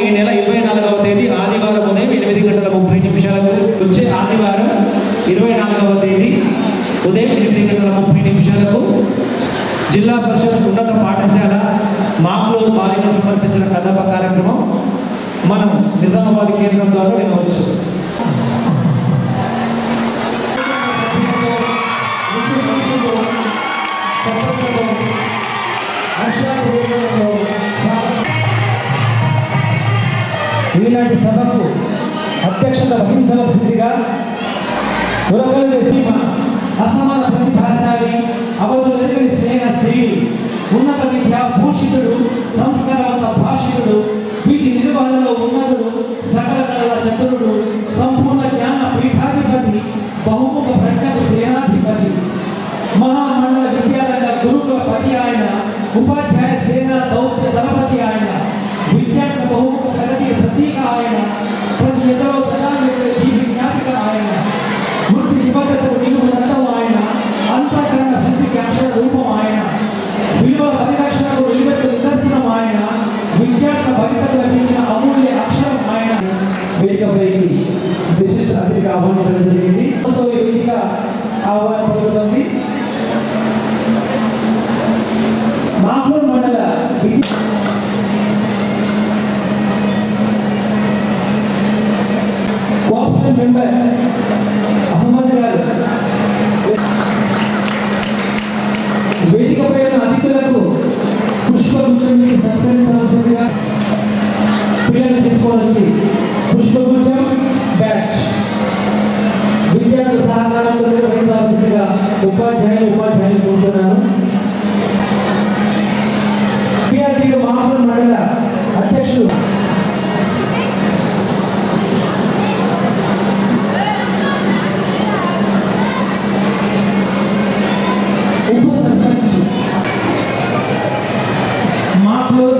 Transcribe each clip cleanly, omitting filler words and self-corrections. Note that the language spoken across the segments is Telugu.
ఈ నెల 24వ తేదీ ఆదివారం ఉదయం 8:30 వచ్చే ఆదివారం 24వ తేదీ ఉదయం 8:30 జిల్లా పరిషత్ ఉన్నత పాఠశాల మాక్లూరు బాలికలు సమర్పించిన కథప కార్యక్రమం మనం నిజామాబాద్ కేంద్రం ద్వారా వినవచ్చు. ఈనాటి సభకు అధ్యక్షత వహించవలసిందిగా ఉరకలు సీమ అసమాన ప్రతిభాశాలి అవధులని స్నేహశ్రీ ఉన్నత విద్యా భూషితుడు సంస్కారవంత భాషితుడు వీటి నిర్వహణలో ఉన్నతుడు సకల కళల చతురుడు సంపూర్ణ జ్ఞాన పీఠాధిపతి బహుముఖ ప్రజ్ఞకు సేనాధిపతి మహామండల విద్యాలయ గురుకుల పతి ఆయన ఉపాధ్యాయ సేనా దౌత్య దళపతి ఆయన విద్యార్థి బహుముఖ ప్రగతి ప్రతీక ఆయన ప్రతి ఇద్దరు సదా జీవి జ్ఞాపిక ఆయన వృత్తి నిబద్ధతకు నిలువునందం ఆయన అంతఃకరణ శుద్ధికి అక్షర రూపం ఆయన విలువ పరిరక్షణకు నిలువెత్తు నిదర్శనం ఆయన విద్యార్థుల భవితకు లభించిన అమూల్య అక్షరం ఆయన. వేదికపైకి విశిష్ట అతిథిగా ఆహ్వానించడం జరిగింది. వేదిక ఆహ్వానించబడుతుంది. మాక్లూరు మండల కోఆప్షన్ మెంబర్ అహ్మద్ గారు వేదికపై అతిథులకు పుష్పగుచ్చం సత్కరించాల్సిందిగా పిల్లలు తీసుకోవాల్సి పుష్పగుచ్చం బ్యాచ్ విద్యార్థుల సహకారంతో నిర్వహించాల్సిందిగా ఉపాధ్యాయులు కోరుతున్నారు. పిఆర్టీయూ మాక్లూరు మండల అధ్యక్షులు ఉప సర్పంచ్ మాక్లూరు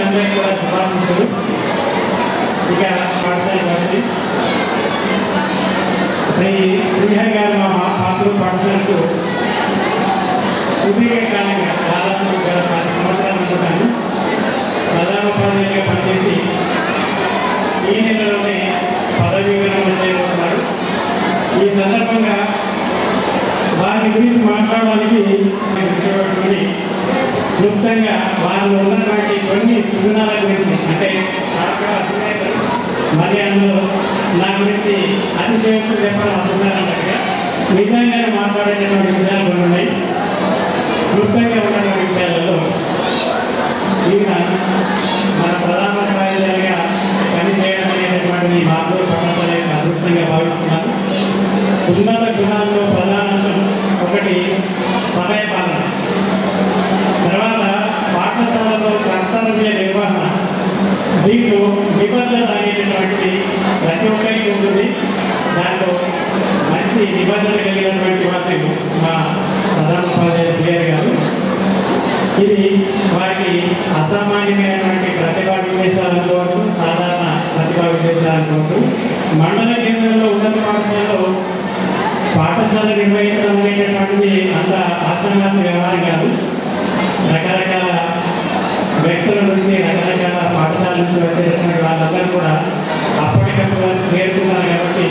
అందరికీ కూడా శుభాశిస్సులు. ఇక పాఠశాల వచ్చి శ్రీహరి గారు మా పాత్ర పాఠశాలకు సుదీర్ఘకాలంగా దాదాపు 10 సంవత్సరాల ఉంటాను. ప్రధానోపాధ్యాయులుగా పనిచేసి ఈ నెలలోనే పదవి విరమణ చేయబోతున్నారు. ఈ సందర్భంగా వారి గురించి మాట్లాడడానికి ఇష్టపడుతుంది. క్లుప్తంగా వారిలో ఉన్నటువంటి కొన్ని సుగుణాల గురించి, అంటే మరి అందులో నా గురించి అతిశయోక్తులు చెప్పడం అవసరాలంటే నిజంగానే మాట్లాడేటటువంటి విషయాలు కొన్ని ఉన్నాయి. క్లుప్తంగా ఉన్నటువంటి విషయాలలో ఈయన మన ప్రధానోపాధ్యాయులుగా పనిచేయడం అనేటటువంటి మాటలు పాఠశాల యొక్క అదృష్టంగా భావిస్తున్నాను. ఉన్నత గుణాల్లో ప్రధానాంశం ఒకటి సమయపాలన, తర్వాత పాఠశాలలో కర్తవ్య నిర్వహణ. దీంట్లో నిబంధన అనేటటువంటి ప్రతి ఒక్కరికి ఉంటుంది. దాంట్లో మంచి నిబంధన కలిగినటువంటి వాళ్ళు మా ప్రధానోపాధ్యాయులు శ్రీహరి గారు. ఇది వారికి అసామాన్యమైనటువంటి ప్రతిభా విశేషాలు అనుకోవచ్చు, సాధారణ ప్రతిభా విశేషాలు అనుకోవచ్చు. మండల కేంద్రంలో ఉన్నత పాఠశాల నిర్వహించడం అనేటటువంటిది అంత ఆశామాస వ్యవహారం కాదు. రకరకాల వ్యక్తుల నుంచి, రకరకాల పాఠశాల నుంచి వచ్చేటటువంటి వాళ్ళందరూ కూడా అప్పటికప్పుడు చేరుకున్నారు. కాబట్టి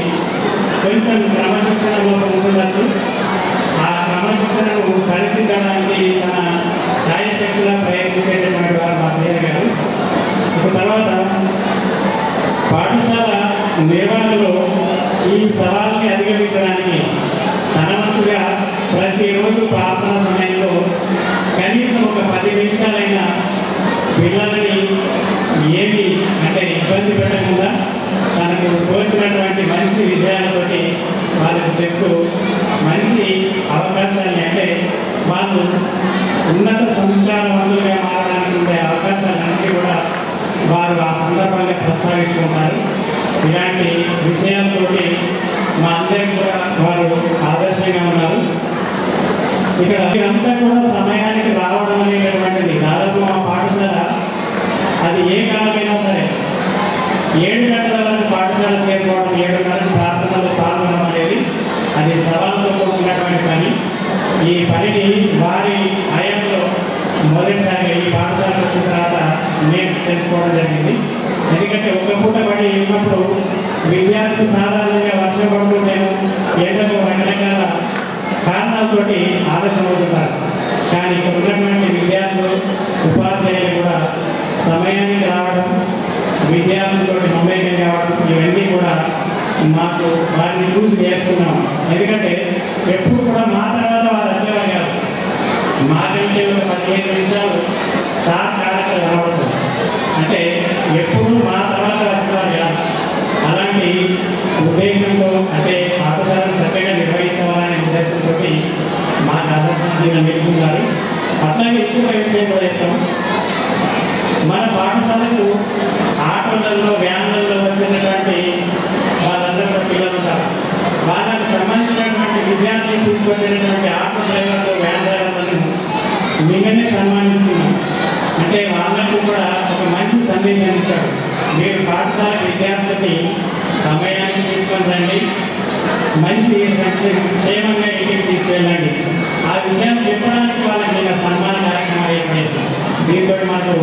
కొంచెం క్రమశిక్షణ లోపం ఉండవచ్చు. ఆ క్రమశిక్షణను సరిదిద్దడానికి తన శాయశక్తిగా ప్రయత్నించేటటువంటి వారు మా శ్రీహరి గారు. తర్వాత పాఠశాల నిర్వహణలో ఈ సవాల్ని అధిగమించడానికి తన వంతుగా ప్రతిరోజు ప్రార్థన సమయంలో కనీసం ఒక 10 నిమిషాలైనా పిల్లలని ఏమి అంటే ఇబ్బంది పెట్టకుండా తనకు తోచినటువంటి మంచి విషయాలతోటి వాళ్ళకు చెప్తూ మంచి అవకాశాన్ని, అంటే వాళ్ళు ఉన్నత సంస్కారవంతులుగా మారడానికి ఉండే అవకాశాలన్నింటినీ కూడా వారు ఆ సందర్భంగా ప్రస్తావిస్తుంటారు. ఇలాంటి విషయాలతోటి మా అందరికీ కూడా వారు ఆదర్శంగా ఉన్నారు. ఇక్కడ ఇదంతా కూడా సమయానికి రావడం అనేటటువంటిది దాదాపు మా పాఠశాల అది ఏ కాలమైనా సరే 7 గంటల వరకు పాఠశాల చేరుకోవడం, 7:30 ప్రార్థనలు పాల్గొనడం అనేది అది సవాళ్ళతో కూడుకున్నటువంటి పని. ఈ పనిని వారి హయాంలో మొదటిసారి ఈ పాఠశాలకు వచ్చిన తర్వాత నేను తెలుసుకోవడం జరిగింది. ఎందుకంటే ఒక పూట పడి ఉన్నప్పుడు విద్యార్థులు సాధారణంగా వర్షం పడుతుంటేమో ఏదో రకరకాల కారణాలతోటి ఆలస్యం అవుతున్నారు. కానీ ఇక్కడ ఉన్నటువంటి విద్యార్థులు, ఉపాధ్యాయులు కూడా సమయానికి రావడం, విద్యార్థులతో మమేకం కావడం, ఇవన్నీ కూడా మాకు వారిని చూసి నేర్చుకున్నాం. ఎందుకంటే ఎప్పుడు కూడా మా తర్వాత వారు వచ్చేవారు కాదు. మాకంటే ఒక 15 నిమిషాలు సాక్షాత్కారం రావడం అంటే ఎప్పుడు మా తర్వాత వచ్చేవారు కాదు. అలాంటి ఉద్దేశంతో, అంటే పాఠశాలను చక్కగా నిర్వహించాలనే ఉద్దేశంతో మాకు ఆదర్శాన్ని నేర్చుకున్నారు. అట్లాగే ఎక్కువ విషయం కూడా చెప్తాం. మన పాఠశాలకు ఆటోలలో, వ్యాన్లలో వచ్చినటువంటి వాళ్ళందరూ పిల్లలు ఉంటారు. వాళ్ళకి సంబంధించినటువంటి విద్యార్థులు తీసుకొచ్చినటువంటి ఆటో డ్రైవర్లు, వ్యాన్ డ్రైవర్లను నిన్ననే సన్మానిస్తున్నాం. అంటే వాళ్ళకు కూడా ఒక మంచి సందేశం ఇచ్చాడు. మీరు పాఠశాల విద్యార్థులని సమయానికి తీసుకొని రండి, మంచి క్షేమంగా ఇంటికి తీసుకెళ్ళండి. ఆ విషయం చెప్పడానికి వాళ్ళకి నిన్న సన్మాన కార్యక్రమాలు ఏర్పడేది. దీంతో మనకు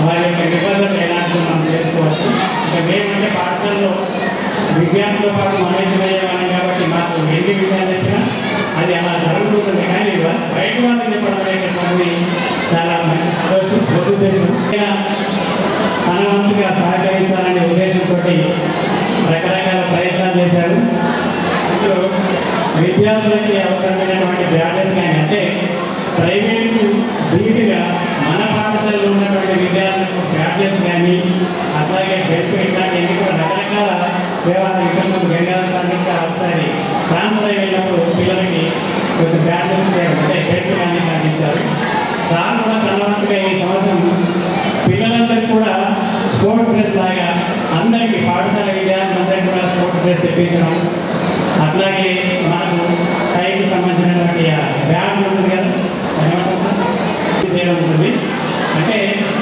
వారి యొక్క నిబంధనలు ఎలాంటి మనం చేసుకోవచ్చు. ఇంకా మేమంటే పాఠశాలలో విద్యార్థులతో పాటు మనోజ్యమయ్యేవాళ్ళం కాబట్టి మాకు ఎన్ని విషయాలు చెప్పినా అది అలా జరుగుతుంది. కానీ బయట వాళ్ళకి చెప్పడం అనేటటువంటి చాలా మంచి సంతోషం, సదుద్దేశం. తన వంతుగా సహకరించాలనే ఉద్దేశంతో రకరకాల ప్రయత్నాలు చేశారు. ఇందులో విద్యార్థులకి అవసరమైనటువంటి బ్యాటెస్ కానీ, అంటే ప్రైవేటు రీతిగా మన పాఠశాలలో ఉన్నటువంటి విద్యార్థులకు బ్యాటెస్ కానీ, అట్లాగే హెల్ప్ ఇట్లాంటి ఎన్ని కూడా రకరకాల వ్యవహారం ఇక్కడ గంగాల సంఘంగా ఒకసారి ట్రాన్స్ఫర్ అయినప్పుడు పిల్లలకి కొంచెం బ్యాటెస్ అంటే హెల్ప్ కానీ అందించారు. సార్ కూడా తన వంతుగా ఈ సంవత్సరం పిల్లలందరికీ కూడా స్పోర్ట్స్ డ్రెస్ లాగా అందరికీ పాఠశాల విద్యార్థులందరికీ కూడా స్పోర్ట్స్ డ్రెస్ తెప్పించడం, అట్లాగే మనకు టైంకి సంబంధించినటువంటి బ్యాగ్ ఉంటుంది కదా, చేయడం ఉంటుంది. అంటే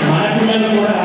మన పిల్లలు కూడా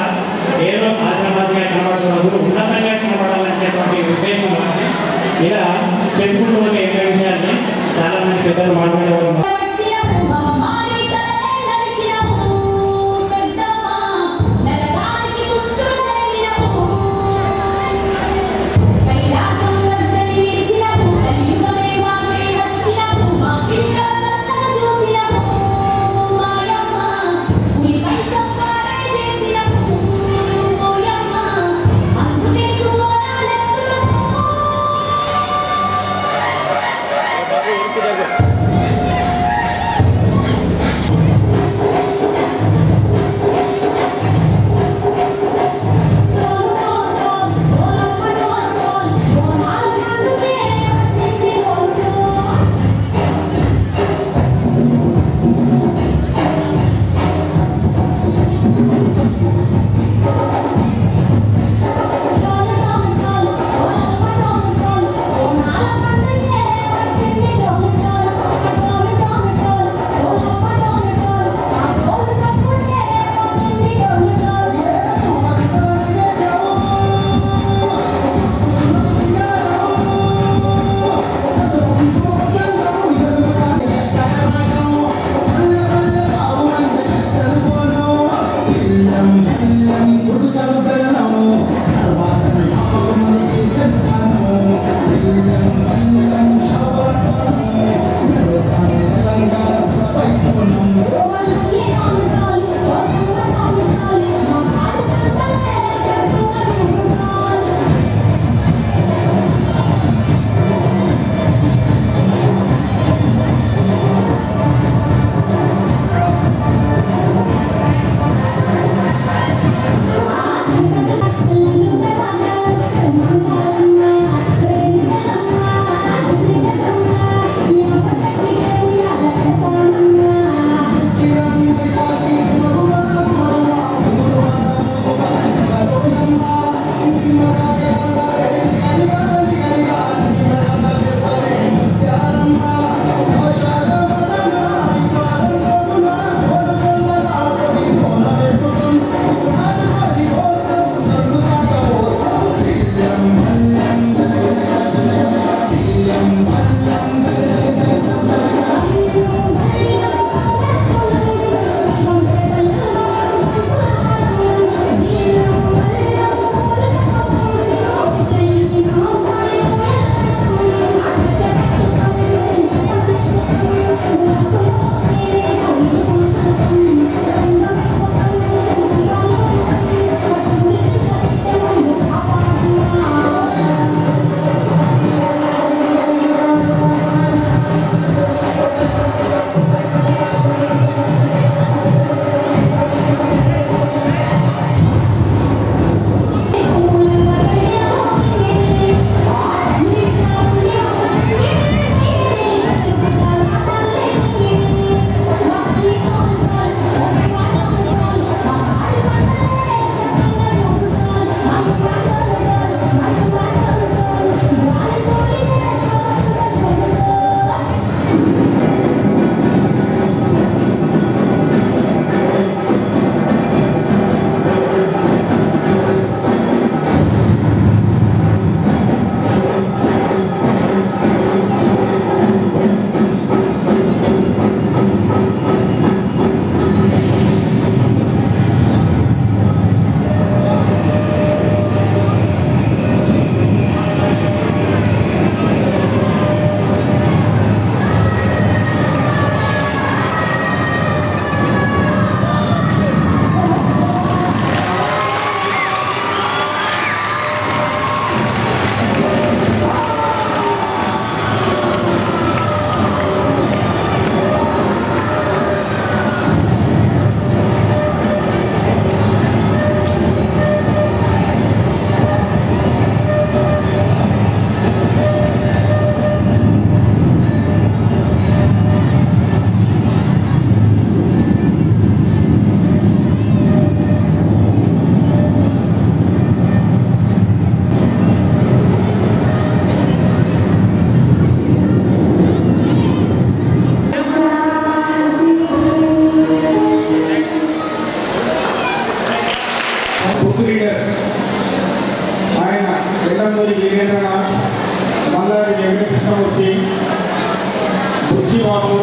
బుచ్చిబాబు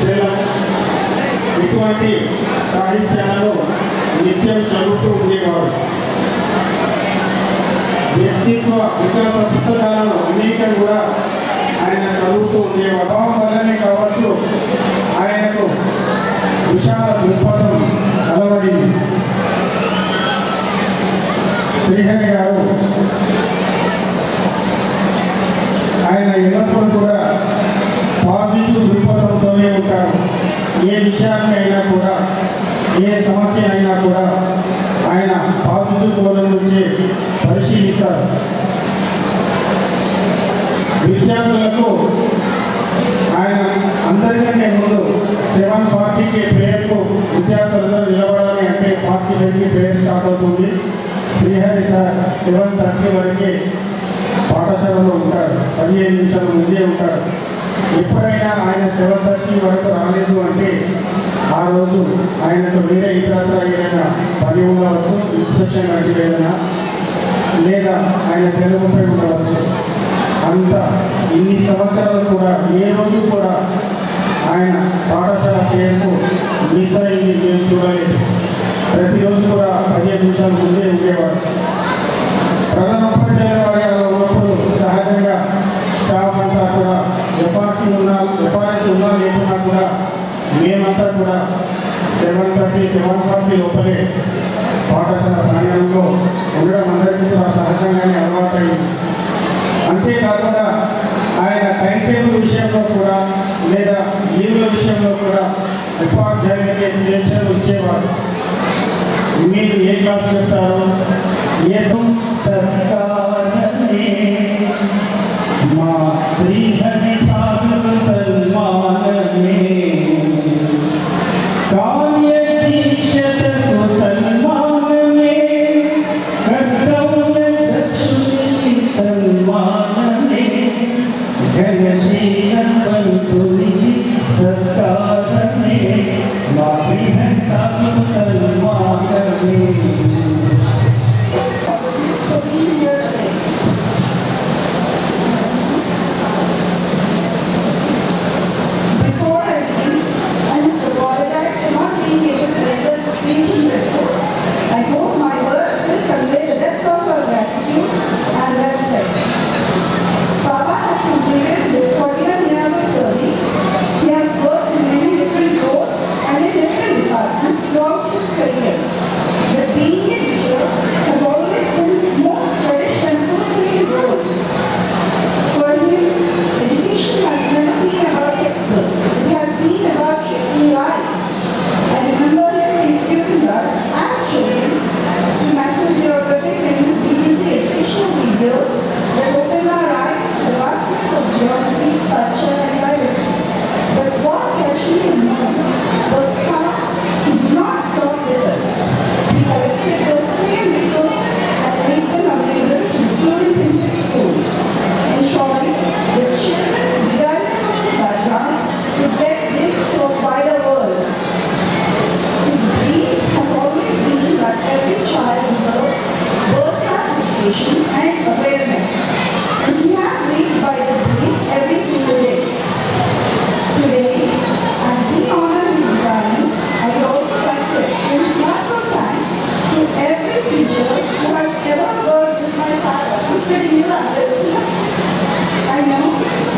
సేలం ఇటువంటి సాహిత్యాలను నిత్యం చదువుతూ ఉండేవాడు. వ్యక్తిత్వ వికాస పుస్తకాలను అనేక కూడా ఆయన చదువుతూ ఉండేవాడు. భావం వల్లనే కావచ్చు ఆయనకు విశాల దృక్పథం అలవడింది. శ్రీహరి గారు ఆయన ఎల్లప్పుడూ కూడా పాజిటివ్ దృక్పథంతోనే ఉంటారు. ఏ విషయాన్ని అయినా కూడా, ఏ సమస్య అయినా కూడా ఆయన పాజిటివ్ కోణం నుంచి పరిశీలిస్తారు. విద్యార్థులకు ఆయన అందరికంటే ముందు 7:40కి ప్రేయర్కు విద్యార్థులందరూ నిలబడాలి అంటే 45కి ప్రేయర్ స్టార్ట్ అవుతుంది. శ్రీహరి సార్ 7:30 వరకే పాఠశాలలో ఉంటారు. 15 నిమిషాల ముందే ఉంటారు. ఎప్పుడైనా ఆయన 7:30 వరకు రాలేదు అంటే ఆ రోజు ఆయనకు వేరే ఇతరత్ర ఏదైనా పని ఉండవచ్చు, ఇన్స్పెక్షన్ లాంటివి ఏదైనా, లేదా ఆయన సెలవుపై ఉండవచ్చు. అంత ఇన్ని సంవత్సరాలు కూడా ఏ రోజు కూడా ఆయన పాఠశాల పేరుకు మిస్ అయింది మేము చూడలేదు. ప్రతిరోజు మీరు ఏ క్లాస్ చెప్తారు? ఏ సత్కారమే మా శ్రీహరి సాధు సన్మానమే కార్య దీక్షతకు సన్మానమే కర్తవ్య దక్షునికి సన్మానమే ఘనశీల పంతునికి సత్కారమే మా శ్రీహరి సాధు సన్మానమే. Before I leave, I must apologize for not being able to render the speech in record. I hope my words will convey the depth of our gratitude and respect. Papa has completed his 41 years of service. He has worked in many different roles and in different departments throughout his career. But being a teacher has always been his most cherished and fulfilling role. For him, education has never been about textbooks. It has been about shaping lives. I remember him introducing us as children to National Geographic and BBC educational videos that opened our eyes to the vastness of geography, culture and diversity. But what touched me the most was how he did not stop with us. He collected those same resources and made them available to students in his school, ensuring that children, regardless of their background, could get a glimpse of wider world. His belief has always been that every child deserves world-class education and awareness, and he has lived by that belief every single day. Today, as we honor his memory, I would also like to extend heartfelt thanks to every teacher who has ever worked with my father, including you, Aditya. I know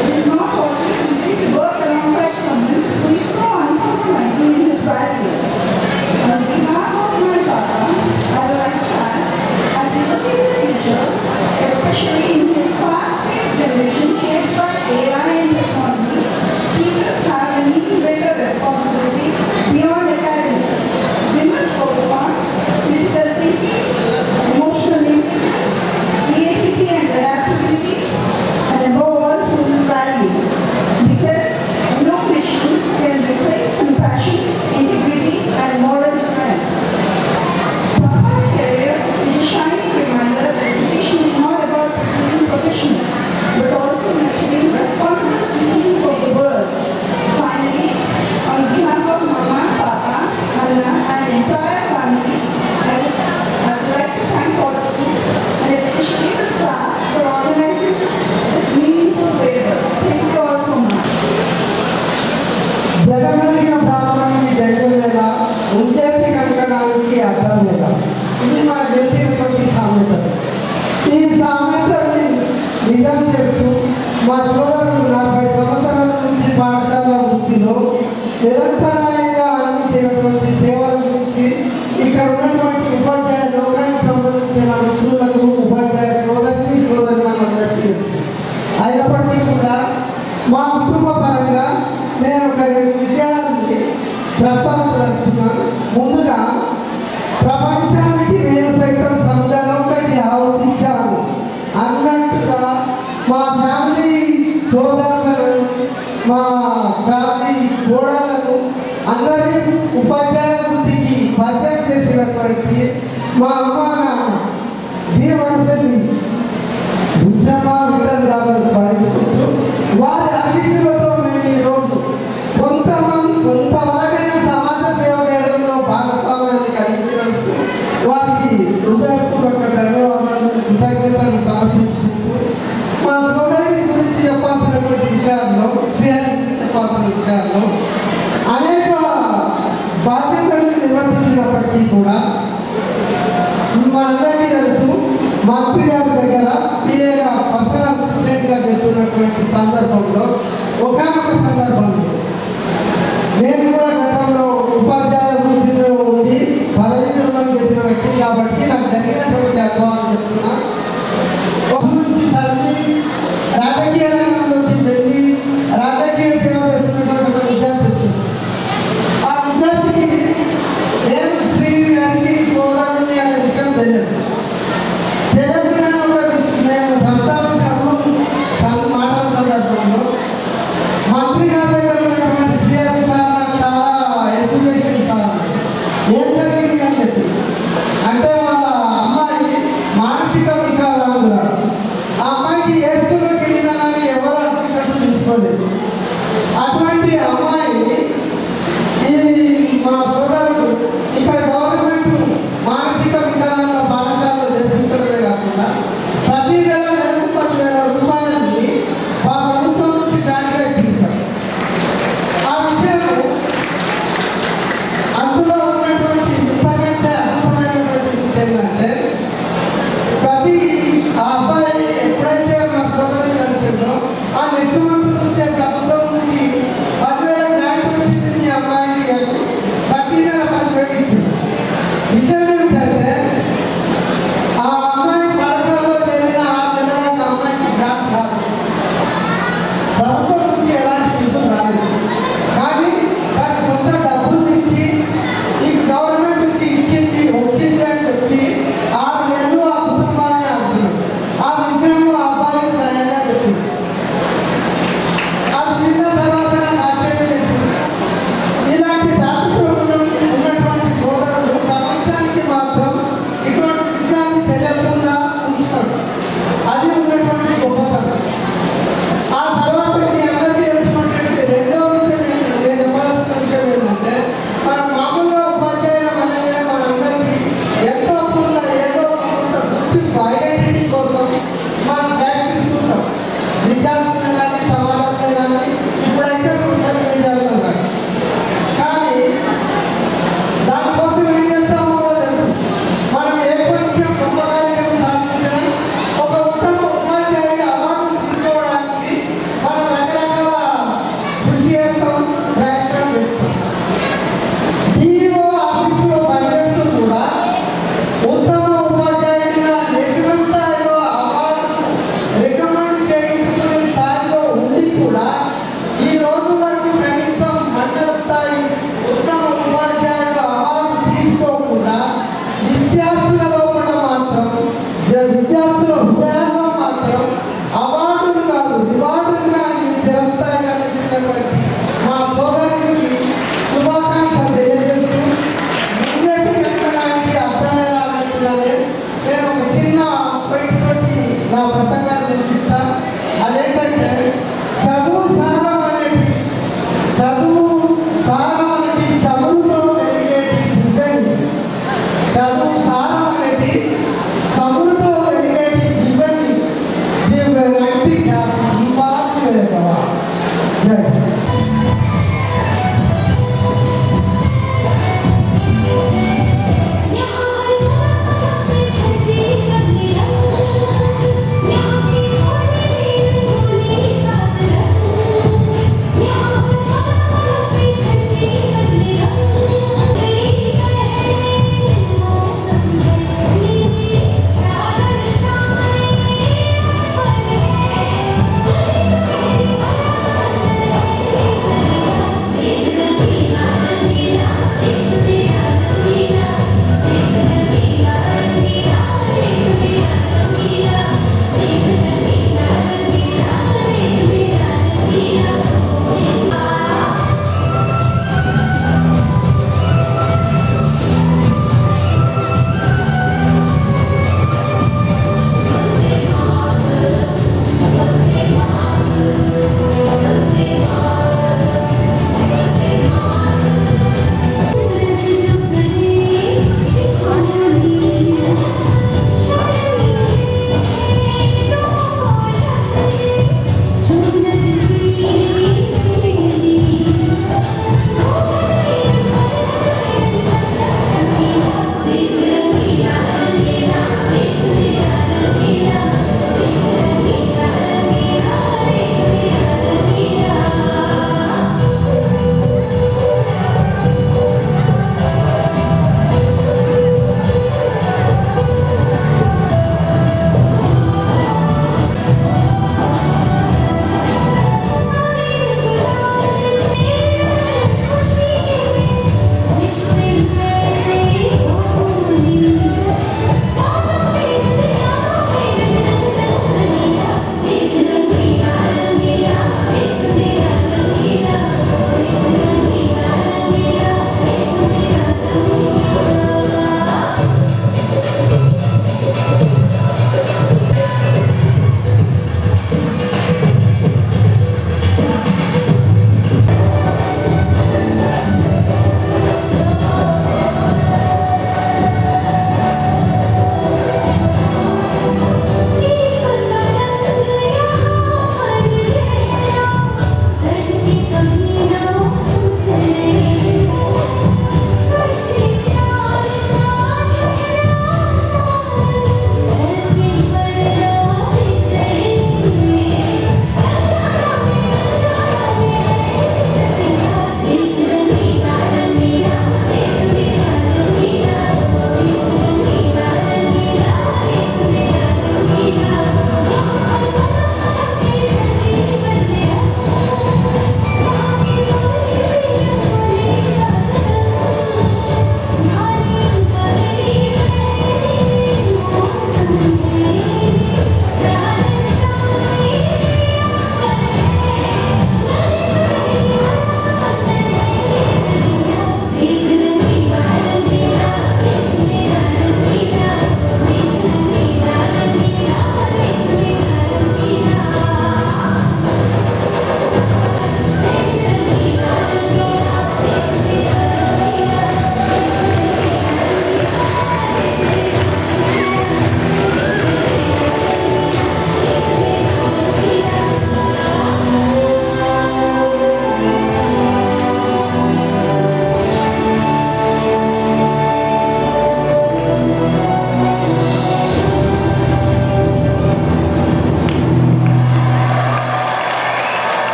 it is not always easy to work alongside someone who is so uncompromising in his values. On behalf of my Papa, I would like to add, as we look into the future, especially in this fast-paced generation shaped by AI and technology, teachers have an even greater responsibility beyond academics. We must focus on critical thinking, emotional intelligence, creativity and adaptability, and above all, human values. Because no mission can replace compassion, integrity, and moral strength. Papa's career is a shining reminder that education is not about producing professionals, but also nurturing responsible citizens of the world. Finally, on behalf of Mama, Papa, Anna, and the entire family, I would like to thank all of you, and especially the staff, for organizing this meaningful favor. Thank you all so much. జగమెరిగిన ప్రాంతానికి జగం వేళ ఉంచేతి కనకడానికి అర్థం వేళ ఇది మనకు తెలిసినటువంటి సామెతలు. ఈ సామెతల్ని నిజం చేస్తూ మా సోదరుడు 40 సంవత్సరాల నుంచి పాఠశాల వృత్తిలో నిరంతరాయంగా అందించినటువంటి సేవల గురించి ఇక్కడ ఉన్నటువంటి ఉపాధ్యాయ లోకానికి సంబంధించిన మిత్రులకు ఉపాధ్యాయ సోదరులందరికీ తెలుసు. అయినప్పటికీ కూడా మా కుటుంబ పరంగా నేను ఒక 2 విషయాలని ప్రస్తావించదలుచుకున్నాను. ముందుగా, ప్రపంచానికి నేను సైతం సముద్రంలో ఒకటి ఆలోచించాను అన్నట్టుగా మా ఫ్యామిలీ సోదరులను, మా ఫ్యామిలీ గోడలను అందరి ఉపాధ్యాయ వృత్తికి పరిచయం చేసినటువంటి మా అమ్మ నాన్న దీవనపల్లి బుచ్చమ్మ విఠల్ గారు స్మరించుకుంటూ వారి ఆశీస్సులతో మేము ఈరోజు కొంతవరకైనా సమాజ సేవ చేయడంలో భాగస్వామ్యాన్ని కలిగించినందుకు వారికి హృదయపూర్వక ధన్యవాదాలు, కృతజ్ఞతలు సమర్పించుకుంటూ మా సోదరి గురించి చెప్పాల్సినటువంటి విషయాల్లో, శ్రీహరి గురించి చెప్పాల్సిన విషయాల్లో అనేక బాధ్యతలను నిర్వర్తించినప్పటికీ కూడా తెలియదు. తెలంగాణలో మేము ప్రస్తావించినప్పుడు మాటల సందర్భంలో మంత్రి గారి దగ్గర ఉన్నటువంటి శ్రీహరి సార్ నాకు చాలా ఎక్కువ చేసింది సార్. ఏం జరిగింది అని చెప్పి అంటే వాళ్ళ అమ్మాయి మానసిక వికారాలు, ఆ అమ్మాయికి ఏ స్కూల్లోకి వెళ్ళినా కానీ ఎవరు అడ్మిషన్స్ తీసుకోలేదు. అటువంటి అమ్మాయి ఈ మా సోదరుడు ఇక్కడ గవర్నమెంట్ మానసిక విధానాల పాఠశాలలో చేర్పించడమే కాకుండా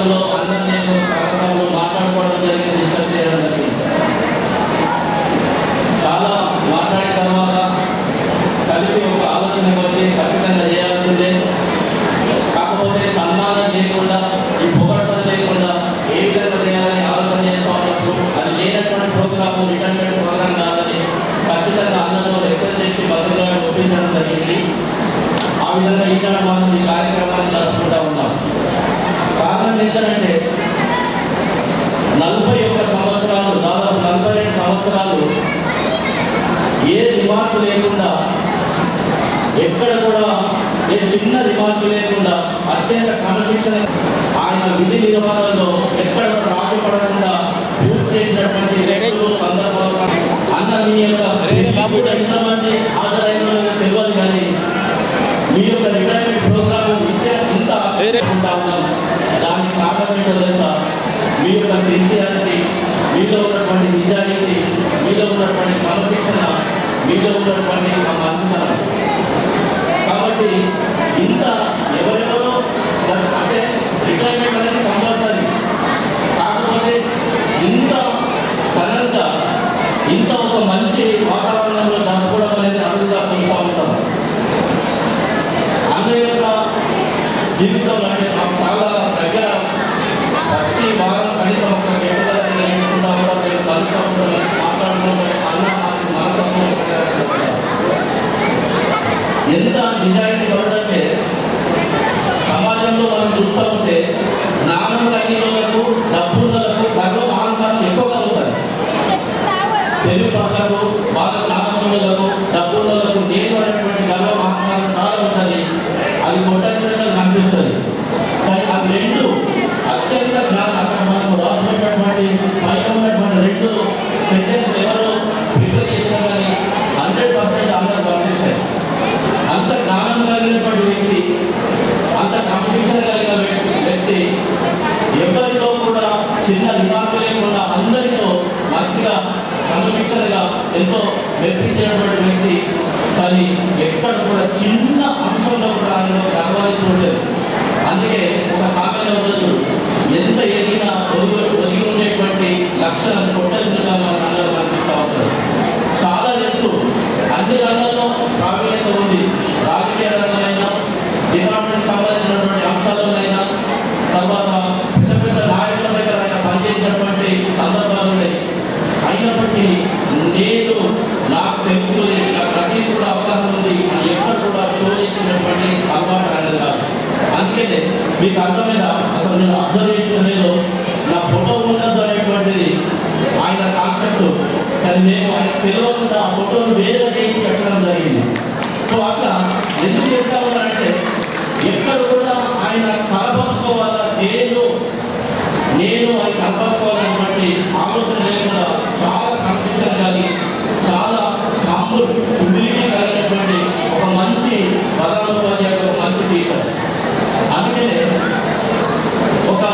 సమావేశంలో అన్న నేను చాలాసార్లు మాట్లాడుకోవడం జరిగింది, డిస్కస్ చేయడం జరిగింది. చాలా మాట్లాడిన తర్వాత కలిసి ఒక ఆలోచనకు వచ్చి ఖచ్చితంగా చేయాల్సిందే. కాకపోతే సన్మానం లేకుండా, ఈ పొగడటం లేకుండా ఏ విధంగా చేయాలని ఆలోచన చేస్తూ ఉన్నప్పుడు అది లేనటువంటి ప్రోగ్రాము రిటర్న్మెంట్ ప్రోగ్రామ్ కాదని ఖచ్చితంగా అన్నను రిక్వెస్ట్ చేసి భద్రంగా ఒప్పించడం జరిగింది. ఆ విధంగా ఈనాడు మనం ఈ కార్యక్రమాన్ని జరుపుకుంటూ ఉన్నాం. కారణం ఏంటంటే 41 సంవత్సరాలు, దాదాపు 42 సంవత్సరాలు ఏ రిమార్కు లేకుండా, ఎక్కడ కూడా ఏ చిన్న రిమార్కు లేకుండా అత్యంత క్రమశిక్షణ ఆయన విధి నిర్వహణలో ఎక్కడ రాజీ పడకుండా పూర్తి చేసినటువంటి వ్యక్తులు సందర్భాలు అన్న మీ యొక్క ఎంతమంది హాజరైన తెలియదు, కానీ మీ యొక్క రిటైర్మెంట్ ప్రోగ్రామ్ ఇంత ఉంటా ఉన్నాం. దానికి కారణం ఏంటో తెలుసా? మీ యొక్క సిన్సియారిటీ, మీలో ఉన్నటువంటి నిజాయితీ, మీలో ఉన్నటువంటి క్రమశిక్షణ, మీలో ఉన్నటువంటి మంచితనం. కాబట్టి ఇంత ఎవరెవరో అంటే రిటైర్మెంట్ అనేది కంపల్సరీ, కాకపోతే ఇంత ఘనంగా ఇంత ఒక మంచి వాతావరణంలో జరుపుకోవడం అనేది అడుగుగా చూస్తూ ఉంటాం. అన్న యొక్క జీవితంలో అంటే మాకు చాలా దగ్గర ప్రతి వారం కనీసం ఒక నేర్చుకుంటా ఉంటాం, మేము కలుస్తూ ఉంటాం, మాట్లాడుకుంటాం. అన్న మనసు ఎంత నిజాయితీ పడుతుంటే సమాజంలో మనం చూస్తూ ఉంటే నామం కలిగినలకు, డబ్బులకు గర్వం అహంకారం ఎక్కువ కలుగుతాయి. తెలుగు పనులకు, బాగా నామములకు, డబ్బులకు నేను అనేటువంటి గర్వం అహంకారం చాలా ఉంటుంది. అది కొట్టాల్సినట్టు కనిపిస్తుంది. కానీ ఆ రెండు అత్యంత జ్ఞానం అక్కడ మనకు రాసినటువంటి పైన ఉన్నటువంటి రెండు సెంటెన్స్ ఎవరు ప్రిపేర్ చేసినా కానీ 100% అందరూ గమనిస్తాయి. అంత జ్ఞానం కలిగినటువంటి వ్యక్తి, అంత క్రమశిక్షణ కలిగిన వ్యక్తి, ఎవరితో కూడా చిన్న రిమార్కు లేకుండా అందరితో మంచిగా క్రమశిక్షణగా ఎంతో మెప్పించేటువంటి వ్యక్తి. కానీ ఎక్కడ కూడా చిన్న అంశంలో కూడా ఆయన గర్వాన్ని చూడలేదు. అందుకే ఒక సామెత రోజు ఎంత ఎదిగినా ఒదిగి ఉండేటువంటి లక్షణాలు కొట్టాల్సిందిగా మనకు అందరూ కనిపిస్తూ ఉంటారు. చాలా తెలుసు, అన్ని రంగాల్లో ప్రావీణ్యత ఉంది. రాజకీయ రంగమైనా, డిపార్ట్మెంట్ సంబంధించినటువంటి అంశాలైనా, తర్వాత పెద్ద పెద్ద నాయకుల దగ్గర ఆయన పనిచేసినటువంటి సందర్భాలు ఉన్నాయి. అయినప్పటికీ నేను నాకు తెలుసుకుని నాకు ప్రతి కూడా అవగాహన ఉంది, ఎక్కడ కూడా షో చేసినటువంటి అలవాటు అనేది కాదు. అందుకనే మీకు అర్థమైన అసలు నేను అబ్జర్వేషన్ లేదు, నా ఫోటో ఉండదు అనేటువంటిది ఆయన కాన్సెప్ట్. కానీ నేను ఆయన తెలియకుండా ఆ ఫోటోను వేరే చేసి పెట్టడం జరిగింది. సో అట్లా ఎందుకు చెప్తా ఉన్నానంటే ఎక్కడ కూడా ఆయన కలపరుచుకోవాలా, నేను ఆయన కలపరుచుకోవాలన్నటువంటి ఆలోచన లేకుండా చాలా కన్ఫ్యూషన్ కలిగి, చాలా కాంపుల్ హ్యూమిలిటీ కలిగినటువంటి ఒక మంచి ప్రధానోపాధ్యాయుడు, ఒక మంచి టీచర్. అందుకనే ఒక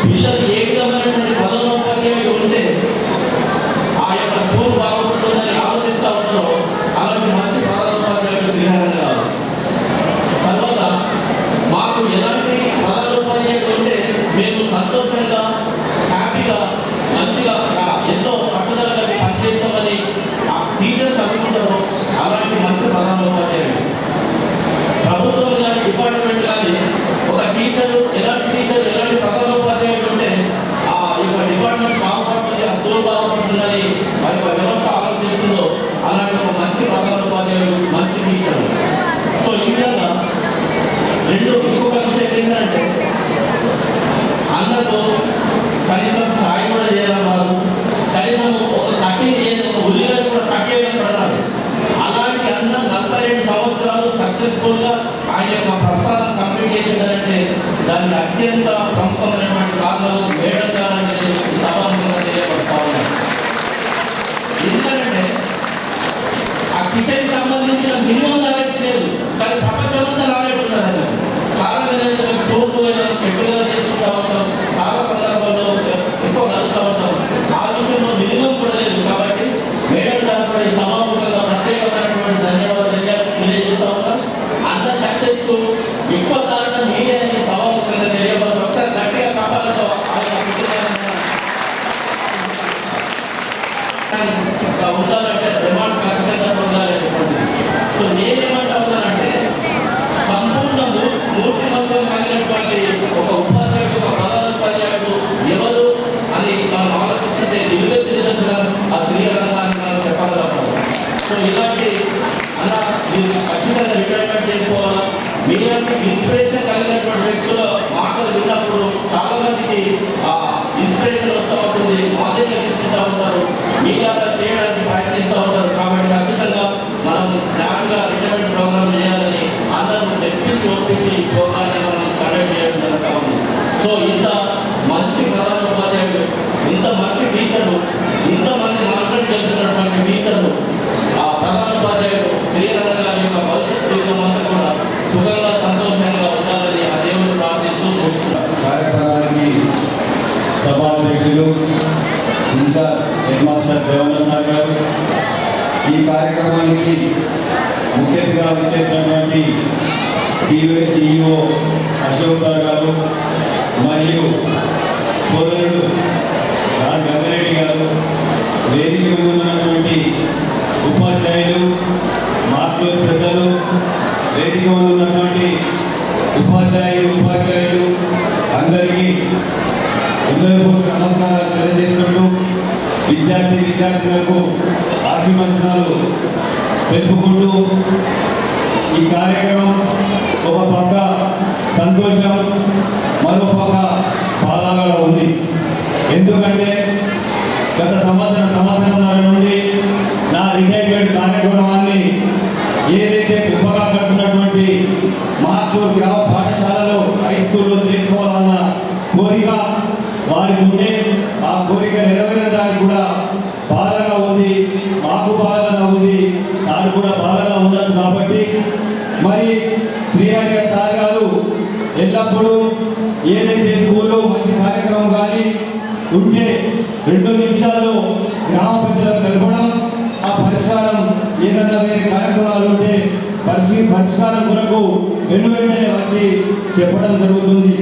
పిల్లలు ఏ విధమైనటువంటి ప్రధానోపాధ్యాయుడు ఉంటే ఆ యొక్క స్కూల్ బాగుంటుందని ఆలోచిస్తూ ఉంటారో అలాంటి మంచి ప్రధానోపాధ్యాయుడు శ్రీహరన్ గారు. తర్వాత మాకు ఎలాంటి ప్రధానోపాధ్యాయుడు ఉంటే మేము సంతోషంగా, హ్యాపీగా, మంచిగా ఎంతో పట్టుదలగా పనిచేస్తామని ఆ టీచర్స్ అనుకుంటారో అలాంటి మంచి ప్రధానోపాధ్యాయుడు. ప్రభుత్వం కానీ, డిపార్ట్మెంట్ కానీ ఒక టీచరు ఎలాంటి ప్రధానోపాధ్యాయుడు ఉంటే ఆ యొక్క డిపార్ట్మెంట్ బాగుపడుతుంది, ఆ స్కూల్ బాగుపడుతుందని మరి వ్యవస్థ ఆలోచిస్తుందో అలాంటి ఒక మంచి ప్రధానోపాధ్యాయుడు, మంచి టీచరు. సో ఈ విధంగా ఇంకొక విషయం ఏంటంటే అన్నతో కనీసం ఛాయ్ కూడా చేయడం కాదు, కనీసం ఒక కటింగ్ చేయడం, ఒక ఉల్లిగడ్డ కూడా కట్టేయడం పడాలి. అలాంటి అన్న 42 సంవత్సరాలు సక్సెస్ఫుల్గా ఆయన యొక్క ప్రస్థానం కంప్లీట్ చేసిందంటే దానికి అత్యంత ప్రముఖమైనటువంటి కారణం మేడం గారు అనేది సభాముఖంగా తెలియపరుస్తా ఉన్నారు. ఎందుకంటే ఆ కిచెన్ సంబంధించిన మినిమం నాలెడ్జ్ లేదు, కానీ ప్రపంచమంతా నాలెడ్జ్ ఉండాలి. చాలా విధంగా తోపు పెట్టుబడి చేసుకుంటూ ఉంటాం, చాలా సందర్భాల్లో ఎక్కువ కలుస్తూ ఉంటాం. ఆ విషయంలో మినిమం కూడా లేదు. కాబట్టి మేడం గారు కూడా ఈ సభాముఖంగా ప్రత్యేకమైనటువంటి ధన్యవాదాలు తెలియజేస్తూ ఉంటాం. అంత సక్సెస్కు ఎక్కువ కారణం మీరే అని సభాముఖంగా తెలియవలసిన సో ఇంత మంచి ప్రధాన ఉపాధ్యాయుడు, ఇంత మంచి టీచర్లు, ఇంతమంది మాస్టర్ తెలిసినటువంటి టీచర్లు, ఆ ప్రధాన ఉపాధ్యాయుడు శ్రీరంగ గారి యొక్క భవిష్యత్ జీవితం అంతా కూడా సుఖంగా సంతోషంగా ఉండాలని ఆ దేవుడు ప్రార్థిస్తూ ముగిస్తున్నారు. కార్యక్రమానికి సభాధ్యక్షులు ఇంకా హెడ్ మాస్టర్ దేవన్న సార్ గారు, ఈ కార్యక్రమానికి ముఖ్య అతిథిగా వచ్చేసినటువంటి టీఓ అశోక్ సార్ గారు మరియు సోదరుడు రాజ్ గంగారెడ్డి గారు, వేదిక మీద ఉన్నటువంటి ఉపాధ్యాయులు, మాటలు పెద్దలు, వేదిక మీద ఉన్నటువంటి ఉపాధ్యాయులు అందరికీ హృదయపూర్వక నమస్కారాలు తెలియజేసుకుంటూ విద్యార్థులకు ఆశీర్వచనాలు తెలుపుకుంటూ ఈ కార్యక్రమం ఒక పక్క సంతోషం, మరో పక్క బాధగా ఉంది. ఎందుకంటే గత సంవత్సరంన్నర నుండి నా రిటైర్మెంట్ కార్యక్రమాన్ని ఏదైతే గొప్పగా కడుతున్నటువంటి మార్టూరు గ్రామ పాఠశాలలో హై స్కూల్లో చేసుకోవాలన్న కోరిక వారికి ఉండే, ఆ కోరిక నెరవేరడానికి కూడా బాధగా ఉంది, మాకు బాధగా ఉంది, సార్ కూడా బాధగా ఉండొచ్చు. కాబట్టి మరి శ్రీహరి సార్ గారు ఎల్లప్పుడూ ఏదైతే స్కూల్లో మంచి కార్యక్రమం కానీ ఉంటే 2 నిమిషాల్లో గ్రామ పెద్దలకు తెలపడం, ఆ పరిష్కారం ఏదైనా వేరే కార్యక్రమాలు ఉంటే పరిష్కారం కొరకు వెంటనే వచ్చి చెప్పడం జరుగుతుంది.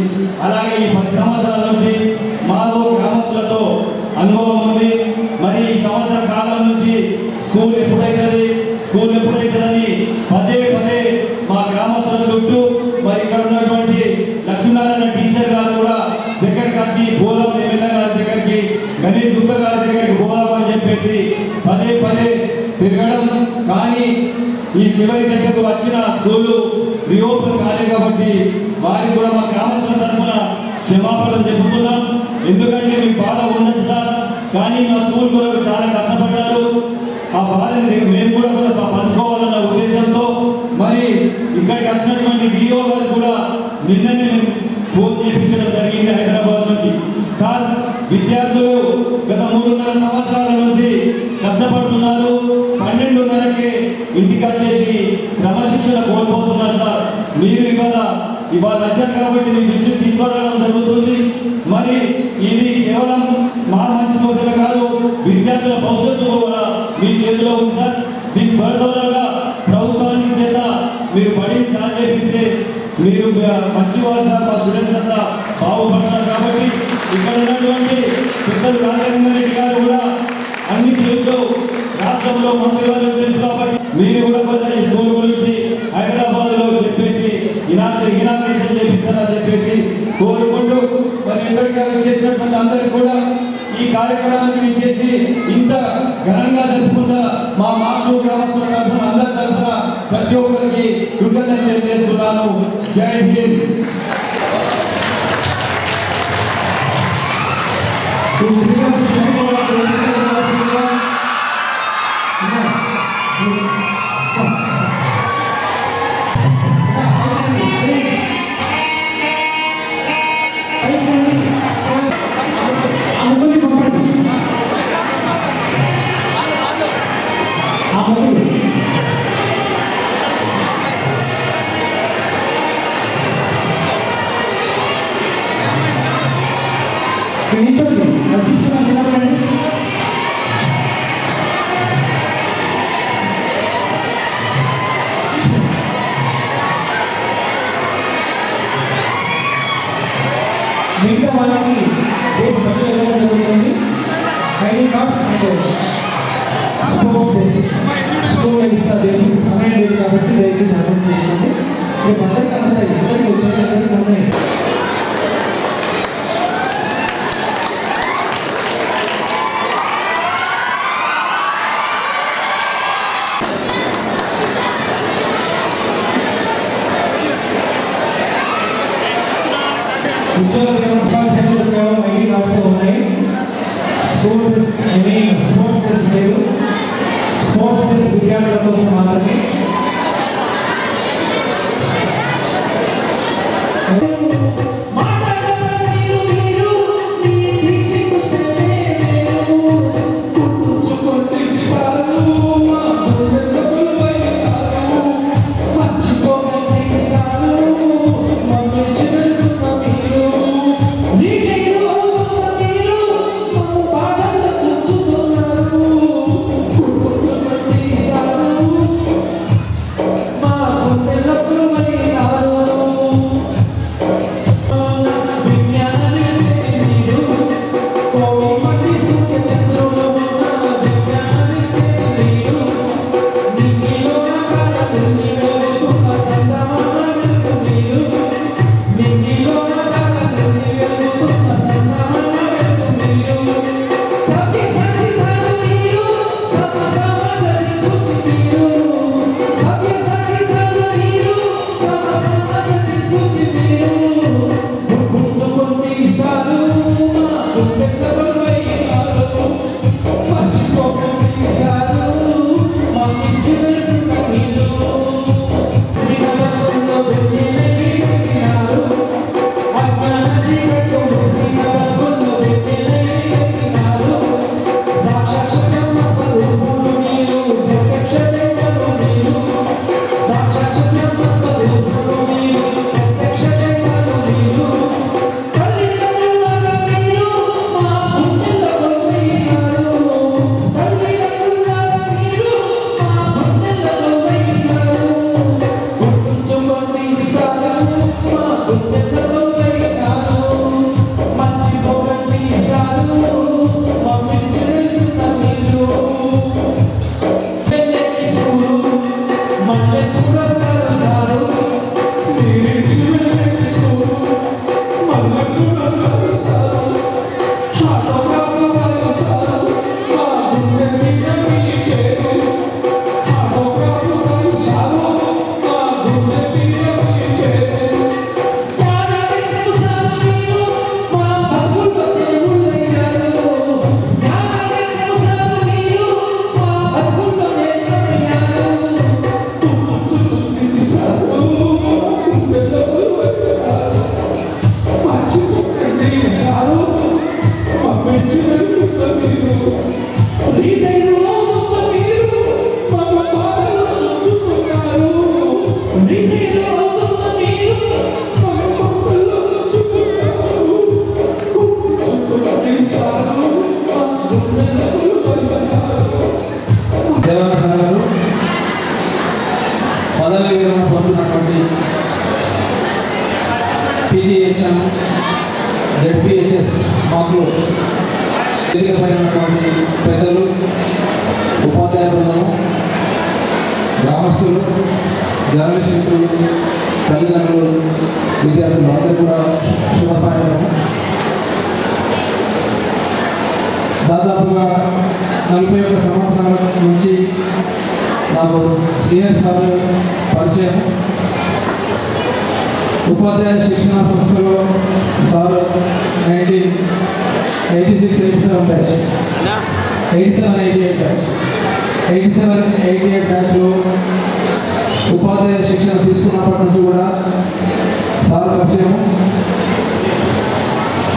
అలాగే ఈ 10 సంవత్సరాల నుంచి మాతో గ్రామస్తులతో అనుభవం ఉంది. మరి ఈ సంవత్సర కాలం నుంచి స్కూల్ ఎప్పుడైతుందని పదే మా గ్రామస్తుల చుట్టూ మరి ఇక్కడ ఉన్నటువంటి లక్ష్మీనారాయణ టీచర్ గారు కూడా దగ్గరికి వచ్చి పోదాం, ఎమ్మెల్యే గారి దగ్గరికి, గణేష్ గుప్తా గారి దగ్గరికి పోదాం అని చెప్పేసి పదే తిరగడం. కానీ ఈ చివరి దశకు వచ్చిన స్కూలు రీఓపెన్ కాలేదు కాబట్టి వారికి కూడా మా గ్రామస్తుల తరఫున క్షమాపణలు చెబుతున్నాం. ఎందుకంటే మీకు బాధ ఉన్నది సార్, కానీ మా స్కూల్ కొరకు చాలా కష్టపడ్డారు. ఆ బాధని మేము కూడా పంచుకోవాలన్న ఉద్దేశంతో మరి ఇక్కడికి వచ్చినటువంటి డిఓ గారు కూడా నిన్ననే ఫోన్ చేయించడం జరిగింది హైదరాబాద్ నుండి. సార్, విద్యార్థులు గత 3.5 సంవత్సరాల నుంచి కష్టపడుతున్నారు, 12:30కే ఇంటికి వచ్చేసి క్రమశిక్షణ కోల్పోతున్నారు. సార్, మీరు ఇవాళ వచ్చారు కాబట్టి మీ దృష్టికి తీసుకురావడం జరుగుతుంది. మరి ఇది కేవలం మా మంచి కోసమే కాదు, విద్యార్థుల భవిష్యత్తు కూడా మీ చేతిలో ఉంది సార్. దీని పరిధులుగా ప్రభుత్వానికి చేత మీరు బడి స్టార్ట్ చేపిస్తే మీరు మంచి వారు సార్, మా స్టూడెంట్స్ అంతా బాగుపడతారు. కాబట్టి ఇక్కడ ఉన్నటువంటి పెద్దలు రాజేంద్ర రెడ్డి గారు కూడా అన్ని తెలుసు, రాష్ట్రంలో మంత్రి వారు తెలుసు. కాబట్టి మీరు కూడా కొంచెం ఈ స్కూల్ గురించి హైదరాబాద్లో చెప్పేసి ఇనాగ్రేషన్ చేపిస్తారని చెప్పేసి కోరుకుంటూ మరి ఎక్కడికి చేసినటువంటి అందరికీ కూడా ఈ కార్యక్రమానికి చేసి ఇంత ఘనంగా జరుపుకున్న మా మాటూరు గ్రామస్తుల తరఫున అందరి తరఫున ప్రతి ఒక్కరికి కృతజ్ఞతలు తెలియజేస్తున్నాను. జై హింద్. మిగతా వాళ్ళకి రేపు బట్టలు ఇవ్వడం జరుగుతుంది. ఐడి కార్డ్స్ అంటే స్పోర్ట్స్ డ్రెస్ స్కూల్లో ఇస్తారు. సమయం లేదు కాబట్టి దయచేసి అర్థం చేసుకోండి. రేపు అందరికీ అందుతాయి, అందరికీ వచ్చేటప్పటికి ఉన్నాయి. ఉద్యోగ కేవలం ఐడి కార్డ్స్ ఉన్నాయి. స్పోర్ట్స్ డ్రెస్ లేదు. స్పోర్ట్స్ డ్రెస్ విద్యార్థుల కోసం మాత్రమే. మాట్లాడతారు దేవాలయ సంఘాలు పదవి విరమణ పొందుతున్నటువంటి పీజీహెచ్ఎం జెడ్పీహెచ్ఎస్ మాకులు వేదికపైనటువంటి పెద్దలు, ఉపాధ్యాయ బృందము, గ్రామస్తులు, జర్నలిస్ట్ మిత్రులు, తల్లిదండ్రులు, విద్యార్థులు అందరూ కూడా శుభ సాయంత్రం. దాదాపుగా 41 సంవత్సరాల నుంచి నాకు శ్రీహరి సార్ పరిచయం. ఉపాధ్యాయ శిక్షణ సంస్థలో సార్ 1986-87 బ్యాచ్, 87-88 బ్యాచ్, 87-88 బ్యాచ్లో ఉపాధ్యాయ శిక్షణ తీసుకున్నప్పటి నుంచి కూడా సార్ పరిచయం.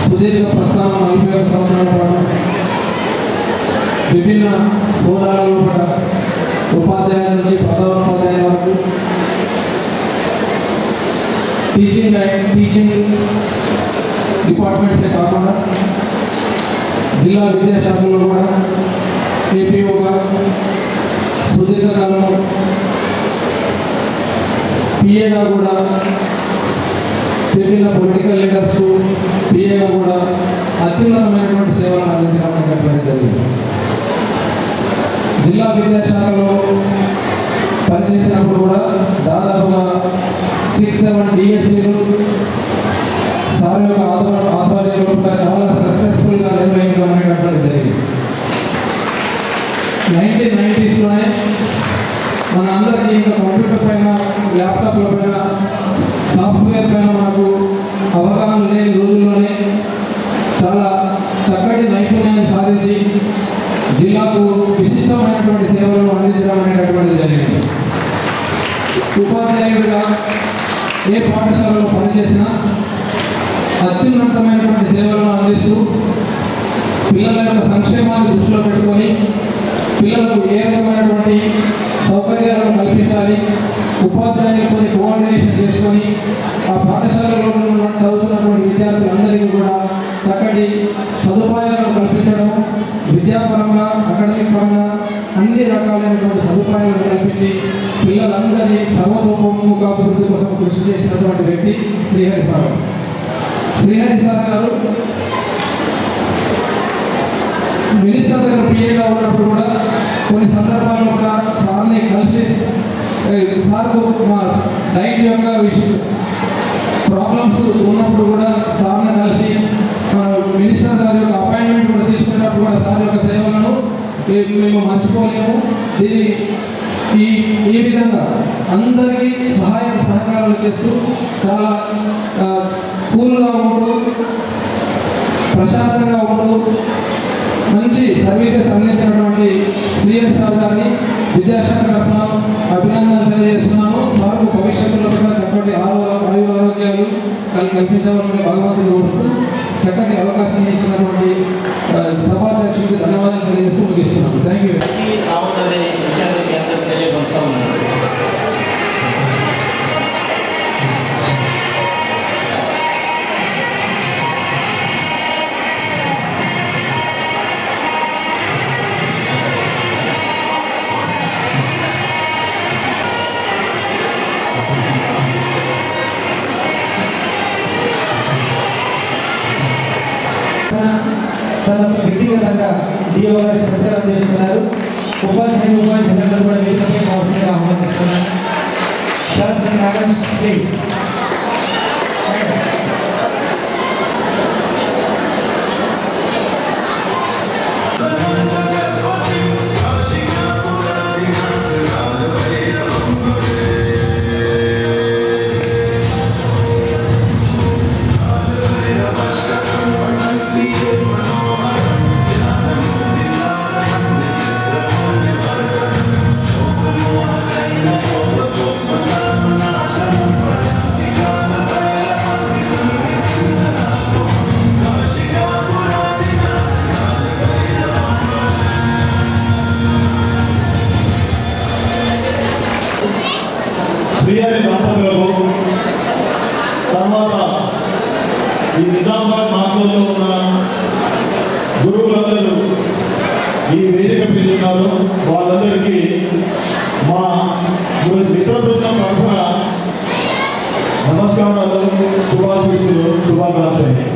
సుదీర్ఘ ప్రస్థానం 41 సంవత్సరాల పాటు విభిన్న హోదాలలో కూడా ఉపాధ్యాయుల నుంచి ప్రధానోపాధ్యాయుల వరకు టీచింగ్ డిపార్ట్మెంట్సే కాకుండా జిల్లా విద్యాశాఖలో కూడా ఏపీఓగా సుదీర్ఘకాలం పిఏగా కూడా విభిన్న పొలిటికల్ లీడర్స్ పిఏగా కూడా అత్యున్నతమైనటువంటి సేవలను అందించడం అనేటువంటి జరిగింది. జిల్లా విద్యాశాఖలో పనిచేసినప్పుడు కూడా దాదాపుగా 6-7 డిఎస్సీలు సార్ యొక్క ఆధ్వర్యంలో కూడా చాలా సక్సెస్ఫుల్గా నిర్వహించడం అనేటువంటి జరిగింది. 1990స్లోనే మన అందరికీ ఇంకా కంప్యూటర్ పైన, ల్యాప్టాప్ల పైన, సాఫ్ట్వేర్ పైన మనకు అవగాహన లేని రోజుల్లోనే చాలా చక్కటి నైపుణ్యాన్ని సాధించి జిల్లాకు విశిష్టమైనటువంటి సేవలను అందించడం అనేటటువంటిది జరిగింది. ఉపాధ్యాయుడిగా ఏ పాఠశాలలో పనిచేసినా అత్యున్నతమైనటువంటి సేవలను అందిస్తూ పిల్లల యొక్క సంక్షేమాన్ని దృష్టిలో పెట్టుకొని పిల్లలకు ఏ రకమైనటువంటి సౌకర్యాలను కల్పించాలి, ఉపాధ్యాయులతో కోఆర్డినేషన్ చేసుకొని ఆ పాఠశాలలో చదువుతున్నటువంటి విద్యార్థులందరికీ కూడా చక్కటి సదుపాయాలను కల్పించడం, విద్యాపరంగా, అకాడమిక్ పరంగా అన్ని రకాలైనటువంటి సదుపాయాలను కల్పించి పిల్లలందరినీ సర్వతోముఖ అభివృద్ధి కోసం కృషి చేసినటువంటి వ్యక్తి శ్రీహరి సార్. శ్రీహరి సార్ గారు మినిస్టర్ దగ్గర పిఏగా ఉన్నప్పుడు కూడా కొన్ని సందర్భాల్లో కూడా సార్ని కలిసి సార్కు మా డైట్ యొక్క విషయం ప్రాబ్లమ్స్ ఉన్నప్పుడు కూడా సార్ని కలిసి మినిస్టర్ గారి యొక్క అపాయింట్మెంట్ కూడా తీసుకునేటప్పుడు కూడా సార్ యొక్క సేవలను మేము మర్చిపోలేము. ఈ విధంగా అందరికీ సహాయ సహకారాలు చేస్తూ చాలా కూల్గా ఉంటూ, ప్రశాంతంగా ఉంటూ కల్పించవాలని భగవంతుని కోరుతూ చక్కటి అవకాశం ఇచ్చినటువంటి సభాధ్యక్షుడికి ధన్యవాదాలు తెలియజేస్తూ ముగిస్తున్నాను. Thank you. రావద్దనే విషయాన్ని మీ అందరికీ తెలియపరుస్తా ఉన్నాను. తన వ్యక్తిగతంగా డిఓ గారికి సత్కారం చేస్తున్నారు. ఉపాధ్యాయులందరూ కూడా వేదికపై అవసరంగా ఆహ్వానిస్తున్నారు. Sir and madams please. Srihari దంపతులకు తర్వాత ఈ నిజామాబాద్ మార్గంలో ఉన్న గురువులందరూ ఈ వేదిక పిలుస్తున్నారు. వాళ్ళందరికీ మా మిత్ర బృందం తరఫున నమస్కారాలు, శుభాశీస్సులు, శుభాకాంక్షలు.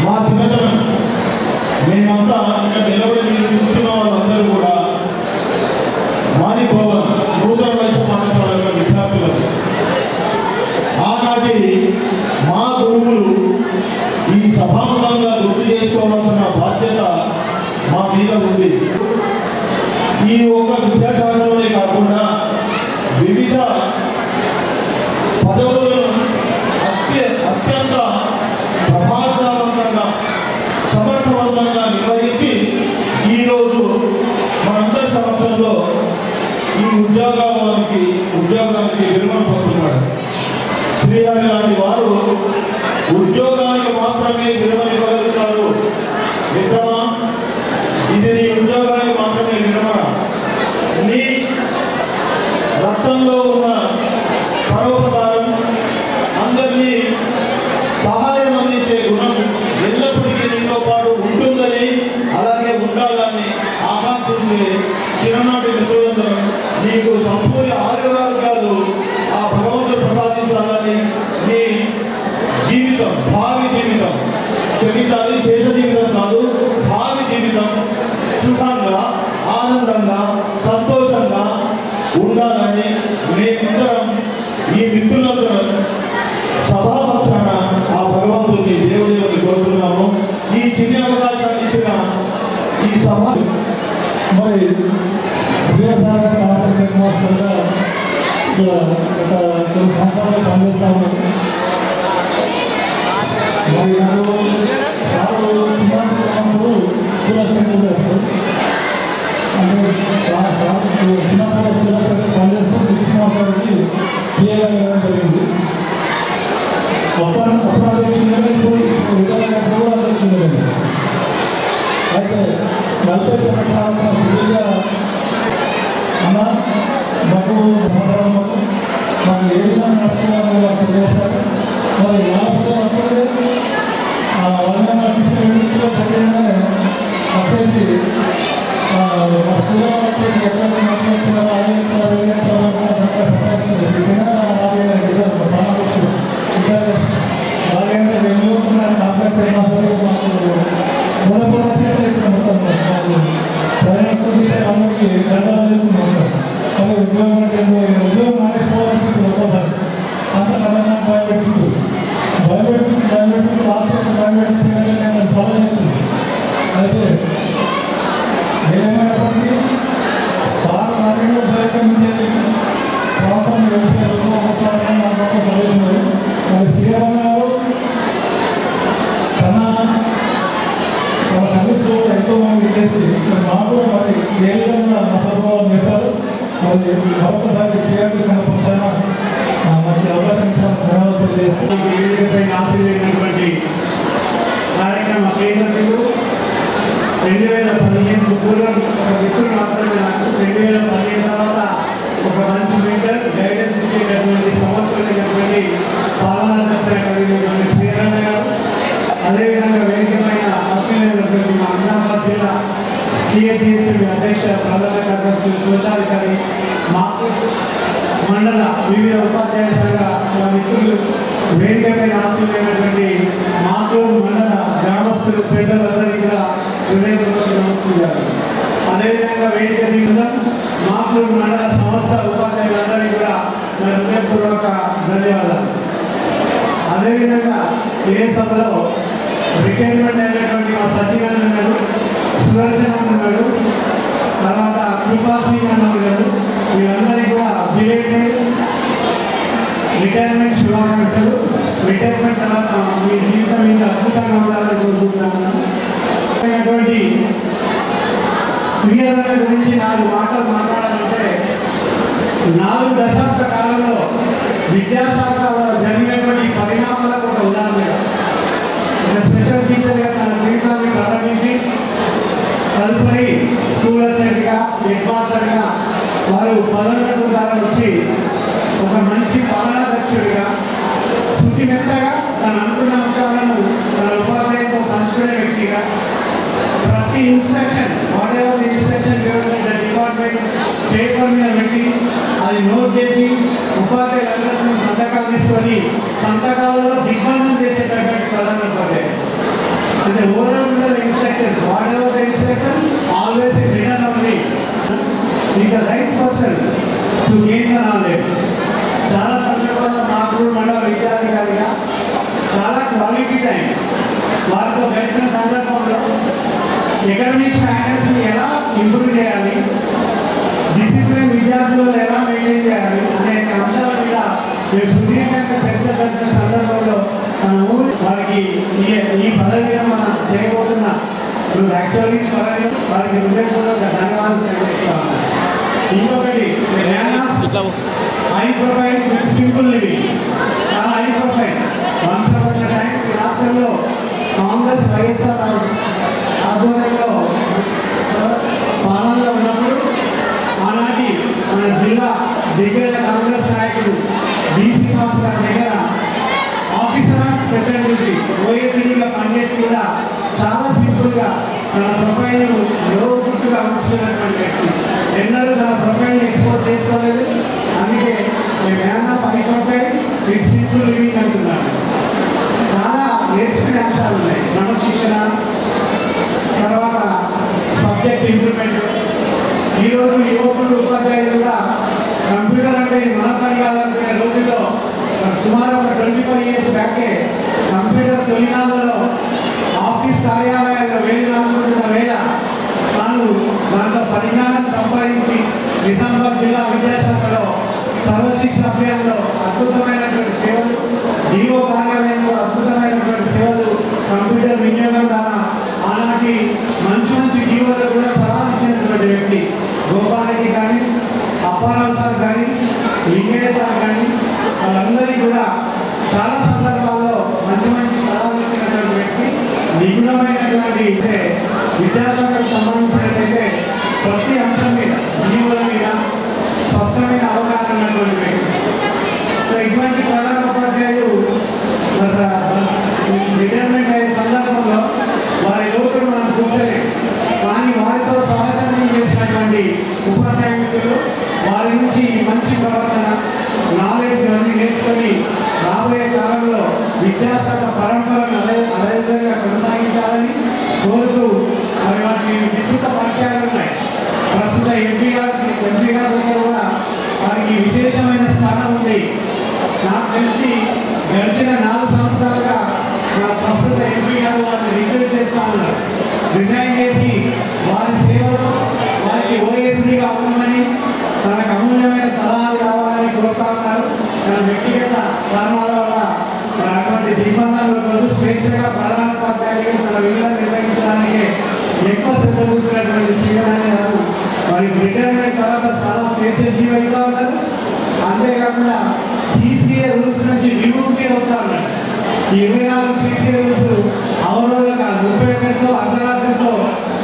మా చిన్నతనం మేమంతా ఇక్కడ నిలబడి మీరు చూస్తున్న వాళ్ళందరూ కూడా మాని భవన్ నూతన వయసు పాఠశాల విద్యార్థులు. ఆనాటి మా గురువులు ఈ సభాముఖంగా గుర్తు చేసుకోవాల్సిన బాధ్యత మా మీద ఉంది. ఈ ఒక విద్యాశాఖలోనే కాకుండా వివిధ పదవులను అత్యంత ప్రభావవంతంగా సమర్థవంతంగా నిర్వహించి ఈరోజు మనందరి సమక్షంలో ఈ ఉద్యోగానికి విలువ పొందుతున్నాడు. శ్రీహరి లాంటి వారు ఉద్యోగానికి మాత్రమే విలువనివ్వగలుగుతారు. మిత్రమా, ఇది నీ ఉద్యోగానికి మాత్రమే విలువ. నీ రక్తంలో ఉన్న పరోపకారం, అందరినీ సహాయం అందించే గుణం ఎల్లప్పటికీ నీతో పాటు ఉంటుందని, అలాగే ఉండాలని ఆకాంక్షించే చిన్ననాటి మిత్రులందరూ నీకు సంపూర్ణ ఆరోగ్యాలు ఆ భగవంతుడు ప్రసాదించాలని, నీ జీవితం భావి జీవితం క్షమించాలి, శేష జీవితం కాదు, భావి జీవితం సుఖంగా, ఆనందంగా, సంతోషంగా ఉండాలని మేమందరం ఈ మిత్రులందరం సభాపక్షాన ఆ భగవంతుడిని దేవుడిని కోరుతున్నాము. ఈ చిన్న అవకాశాన్ని ఇచ్చిన ఈ సభ మరి శ్రీహరి కాంప్లెక్స్ మాస్టర్గా ఇక్కడ ఒక కొన్ని సంవత్సరాలు పనిచేస్తా ఉన్నాను. మరి నాకు సార్ చిన్నప్పుడు స్కూల్ అసిస్టెంట్ గారు అంటే చిన్నప్పుడు స్కూల్ అసిస్టెంట్ పనిచేస్తూ 6 సంవత్సరాలకి పిఏగా ఇవ్వడం జరిగింది. అప్పుడు అధ్యక్షులుగా ఇప్పుడు విధానంగా కూడా అధ్యక్షులుగా. అయితే 40 సంవత్సరాల సివిల్గా అన్న మాకు సంవత్సరం మాకు ఏ విధంగా నడుస్తున్నారో అక్కడ చేస్తారు. మరి యాభై అప్పుడే వచ్చేసి మా స్కూల్లో వచ్చేసి ఎక్కడ మాట్లాడుతున్నారో అలాగే వెళ్ళి కాంప్లెక్స్ మాస్టర్ మాకు మొదటి వచ్చేది మొత్తం అందరికీ ధన్యవాదాలు. కానీ ఉద్యోగం అంటే ఉద్యోగం మానేసుకోవాలని ఒక్కోసారి అంత కథగా భయపెట్టుకుంటూ లాస్ట్ భయపెట్టించాలని నేను సలహా చెప్తుంది. అయితే ఏమైనప్పటికీ సార్ నాకేమో సహకరించేది ప్రాంతం ఒకసారి నాకు చదివించారు. మరి సీఎం గారు తన సర్వీస్లో ఎంతో మంది చేసి మాకు మరి ఏ విధంగా మా సభలో చెప్పారు. మరి మరొకసారి టీఆర్పీ సంఘ పక్షాన మంచి అవకాశం ఇచ్చాము. ధన్యవాదాలు తెలియజేస్తున్నాను. వేదికపై ఆశీర్వదించినటువంటి కార్యక్రమ కేంద్రులు 2015 పూర్వం ఒక మిత్రుడు మాత్రమే నాకు 2015 తర్వాత ఒక మంచి మెంటర్ గైడెన్స్ ఇచ్చేటటువంటి సమర్థులైనటువంటి పాలనా దర్శన కలిగినటువంటి శ్రీరణ గారు, అదేవిధంగా వేదికమైన ఆశీర్వదించినటువంటి మా నిజామాబాద్ జిల్లా టీఏటీహెచ్ అధ్యక్ష ప్రధాన కార్యదర్శి కోశాధికారి మాకు మండల వివిధ ఉపాధ్యాయ సంఘ మిత్రులు, వేదికపై ఆశీర్వైనటువంటి మాకు మండల గ్రామస్తులు పెద్దలందరికీ కూడా హృదయపూర్వక నమస్కారాలు. అదేవిధంగా వేదిక మీద మాకు మండల సంస్థ ఉపాధ్యాయులందరికీ కూడా నా హృదయపూర్వక ధన్యవాదాలు. అదేవిధంగా ఇదే సభలో రిటైర్మెంట్ అయినటువంటి మా సచివాలయం ఉన్నాడు, సుదర్శన్ ఉన్నాడు, తర్వాత కృపాసింగ్ అన్న ఉన్నాడు. వీళ్ళందరికీ కూడా బిలేటెడ్ రిటైర్మెంట్ శుభాకాంక్షలు. రిటైర్మెంట్ తర్వాత మీ జీవితం ఇంకా అద్భుతంగా ఉండాలని కోరుకుంటున్నాను. శ్రీధరణ గురించి 4 మాటలు మాట్లాడాలంటే 4 దశాబ్ద కాలంలో విద్యాశాఖలో జరిగినటువంటి పరిణామాలకు ఒక ఉదాహరణ. స్పెషల్ టీచర్గా తన జీవితాన్ని ప్రారంభించి తదుపరి స్కూల్ అసిస్టెంట్గా, హెడ్ మాస్టర్గా వారు పదోన్నతుల ద్వారా వచ్చి ఒక మంచి పాలనాధ్యక్షుడిగా శుద్ధిమెత్తగా తను అనుకున్న అంశాలను తన ఉపాధ్యాయులతో పంచుకునే వ్యక్తిగా ప్రతి instruction what ever instruction department paper మీద పెట్టి అది నోట్ చేసి ఉపాధ్యాయులందరినీ సంతకాలు తీసుకొని సంతకాలలో దిగ్బంధం చేసేటటువంటి ప్రధాన ఉపాధ్యాయులు. అంటే ఓవరాల్ మీద instructions what ever the instruction always return only is the right person to gain the knowledge. చాలా సందర్భాల్లో మాకు మండల విద్యాధికారిగా చాలా క్వాలిటీ టైం వారితో గడిపిన సందర్భంలో ఎకడమిక్ స్టాండర్డ్స్ని ఎలా ఇంప్రూవ్ చేయాలి, డిసిప్లిన్ విద్యార్థులు ఎలా మెయింటైన్ చేయాలి అనే అంశాల మీద మేము సుదీర్ఘంగా చర్చ జరిపిన సందర్భంలో మన ఊరి వారికి ఈ పదవి మనం చేయబోతున్న యాక్చువల్లీ పదవి వారికి హృదయపూర్వక ధన్యవాదాలు తెలియజేస్తున్నాను. ఇంకొకటి high profile with simple living, చాలా high profile. Once upon a time ఈ రాష్ట్రంలో కాంగ్రెస్ వైఎస్ఆర్ ఆధ్వర్యంలో పాలనలో ఉన్నప్పుడు ఆనాటి మన జిల్లా దగ్గర కాంగ్రెస్ నాయకుడు బీసీ మాస్ గారి దగ్గర ఆఫీసర్ ఆఫ్ స్పెషల్ డ్యూటీ ఓఎస్డీగా పనిచేసి కూడా చాలా సింపుల్గా తన ప్రొఫైల్ లోతుగా ఉంచుకున్నటువంటి వ్యక్తి. ఎన్నడూ తన ప్రొఫైల్ని ఎక్స్పోర్ట్ చేసుకోలేదు. అందుకే man of high profile with simple living అంటున్నాను. చాలా నేర్చుకునే అంశాలు ఉన్నాయి. క్రమశిక్షణ, తర్వాత సబ్జెక్ట్ ఇంప్రూవ్మెంట్. ఈరోజు యువకులు ఉపాధ్యాయులు కూడా కంప్యూటర్ అంటే మన పని కాదనుకునే రోజుల్లో సుమారు ఒక 25 years బ్యాకే కంప్యూటర్ తొలినాళ్ళలో ఆఫీస్ కార్యాలయాల్లో అనుకుంటున్న వేళ తాను దాంట్లో పరిజ్ఞానం సంపాదించి నిజామాబాద్ జిల్లా విద్యాశాఖలో సర్వశిక్ష అభియాన్లో అద్భుతమైనటువంటి సేవలు, డిఓ కార్యాలయంలో అద్భుతమైనటువంటి సేవలు, కంప్యూటర్ వినియోగం ద్వారా ఆనాటి మంచి మంచి డిఓలకు కూడా సలహా ఇచ్చినటువంటి వ్యక్తి. గోపాలకి కానీ, అప్పారావు సార్ కానీ, లింగయ్య సార్ కానీ వాళ్ళందరికీ కూడా చాలా సందర్భాల్లో మంచి మంచి సలహాలు ఇచ్చినటువంటి వ్యక్తి. నిపుణమైనటువంటి విద్యాశాఖకు సంబంధించినట్లయితే ప్రతి అంశం మీద, జీవుల మీద స్పష్టమైన అవగాహన ఉన్నటువంటి వ్యక్తి. సో ఇటువంటి ప్రధాన ఉపాధ్యాయులు రిటైర్మెంట్ అయ్యే సందర్భంలో వారి లోటును మనం కూర్చోలేము. కానీ వారితో సహచర్యం చేసినటువంటి ఉపాధ్యాయులు వారి నుంచి మంచి ప్రవర్తన, నాలెడ్జ్ అన్ని నేర్చుకొని రాబోయే కాలంలో విద్యాశాఖ పరంపరను అదేవిధంగా కొనసాగించాలని కోరుతూ మరి వారికి విస్తృత పరిచయాలు ఉన్నాయి. ప్రస్తుత ఎంపీ గారి దగ్గర కూడా వారికి విశేషమైన స్థానం ఉంది. నాకు తెలిసి గడిచిన 4 సంవత్సరాలుగా మన ప్రస్తుత ఎంపీ గారు వారిని రిక్రూట్ చేస్తూ ఉన్నారు. రిజైన్ చేసి వారి సేవలో వారికి ఓఎస్డీగా ఉండమని, తనకు అమూల్యమైన సలహాలు కావాలని కోరుతా ఉన్నారు. తన వ్యక్తిగత కారణాల వల్ల అటువంటి దిగ్బంధాలు స్వేచ్ఛగా ప్రధానోపాధ్యాయులుగా తన విధులను నిర్వహించడానికి ఎక్కువ శ్రద్ధ చూపినటువంటి శ్రీరామ గారు మరి రిటైర్మెంట్ తర్వాత చాలా స్వేచ్ఛ జీవిగా ఉన్నారు. అంతేకాకుండా CCA రూల్స్ నుంచి విముక్తి అవుతా ఉన్నారు. ఈ 24 CCA రూల్స్ అవరోధంగా 31తో అర్ధరాత్రితో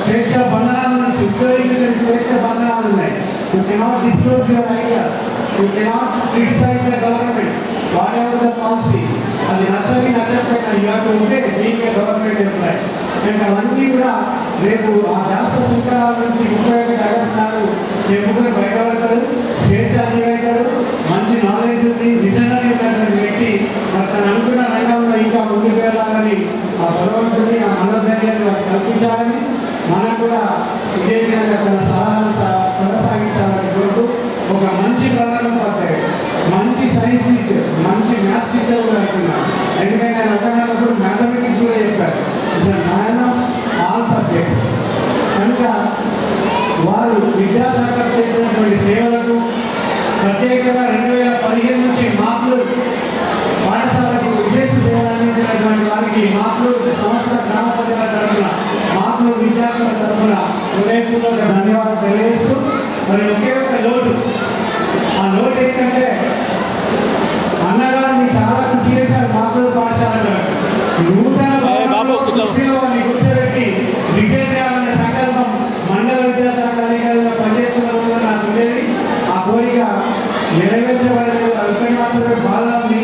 స్వేచ్ఛ బంధనాల నుంచి ఉపయోగించిన స్వేచ్ఛ బంధనాలు ఉన్నాయి. You cannot disclose your ideas, you cannot criticise the government whatever the policy. అది నచ్చకపోయినా యూ హ్యావ్ టు ఉంటే దీనికే గవర్నమెంట్ ఎంప్లాయ్. అండ్ అవన్నీ కూడా రేపు ఆ రాష్ట్ర సుంకరాల నుంచి 31 ఆగస్టు నాడు చెప్పుకొని బయటపడతాడు, స్వేచ్ఛాన్ని అవుతాడు, మంచి నాలెడ్జ్ ఉంది, విజనరీ ఉన్నటువంటి వ్యక్తి. మరి తను అనుకున్న రంగంలో ఇంకా ముందుకు వెళ్ళాలని ఆ భగవంతుని ఆ మనోధైర్యాన్ని వారికి కల్పించాలని, మనం కూడా ఇదే విధంగా తన సలహాలు కొనసాగించాలని కోరుతూ ఒక మంచి ప్రధానోపాధ్యాయుడు, మంచి సైన్స్ టీచర్, మంచి మ్యాథ్స్ టీచర్ కూడా అనుకున్నాను. ఎందుకంటే ఆయన ఒకనప్పుడు మ్యాథమెటిక్స్ కూడా చెప్పారు. It's man of all subjects. కనుక వారు విద్యాశాఖ చేసినటువంటి సేవలకు ప్రత్యేకంగా 2015 నుంచి మాప్లూరు పాఠశాలకు విశేష సేవలు అందించినటువంటి వారికి మాప్లూరు సంస్థ గ్రామ ప్రజల తరఫున, మాప్లూరు విద్యార్థుల తరఫున హృదయపూర్వక ధన్యవాదాలు తెలియజేస్తూ, మరి ఒకే ఒక లోటు, ఆ లోటు ఏంటంటే అన్నగారు మీరు చాలా కృషి చేశారు మాప్లూరు పాఠశాల నూతన వారిని కూర్చోబెట్టి రిటైర్ చేయాలనే సంకల్పం మండల విద్యాశాఖ అధికారులుగా పనిచేస్తున్న రోజున నాకు ఉండేది. ఆ కోరిక నెరవేర్చబడలేదు. అది మాత్రమే బాధ ఉంది.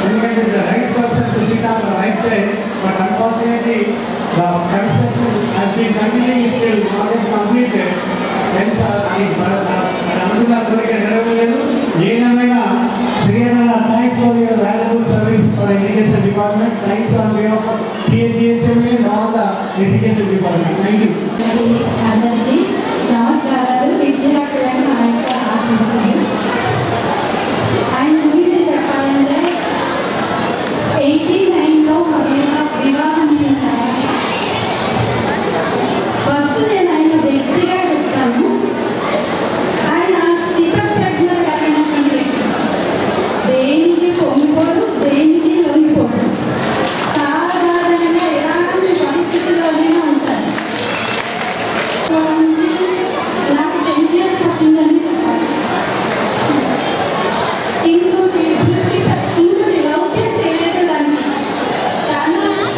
ఎందుకంటే right person to sit on the right side, but unfortunately the construction has been continuing still not yet completed. అనుకున్న కోరిక నెరవేరలేదు. ఏదేమైనా Srirana thanks for your valuable service for education department. Thanks on behalf of THHMA and all the education department. Thank you. అందరికీ నమస్కారాలు. విద్యార్థులను ఆయన ఆశిస్తున్నాను. ఆయన గురించి చెప్పాలంటే 89లో వివాహం చేశారు. ఫస్ట్ నేను ఆయన వ్యక్తిగా చెప్తాను. ఆయన స్థితప్రజ్ఞ కలిగినటువంటి వ్యక్తి, దేనికి పొంగిపోడు, దేనికి లొంగిపోడు, సాధారణంగా ఎలాంటి పరిస్థితుల్లోనైనా ఉంటారు. నాకు 10 years పట్టిందని చెప్పాలి. ఇంకొకటి లౌక్యం తెలియదు దానికి.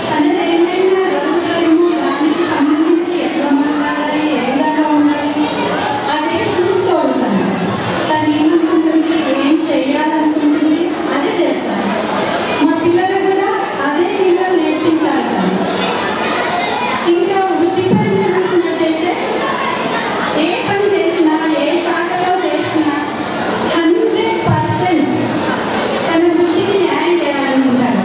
తనది ఏమైనా జరుగుతాయేమో, దానికి సంబంధించి ఎట్లా మాట్లాడాలి, ఏ విధంగా ఉండాలి, అదే చూసుకోవడం. తను ఏమనుకుంటుంది, ఏం చేయాలనుకుంటుంది, అదే చేస్తారు. మా పిల్లలు కూడా అదే విధంగా నేర్పించాలి. ఇంకా వృత్తిపరంగా చూసినట్టయితే ఏ పని చేసినా, ఏ శాఖలో చేసినా 100% తన వృత్తికి న్యాయం చేయాలనుకుంటారు.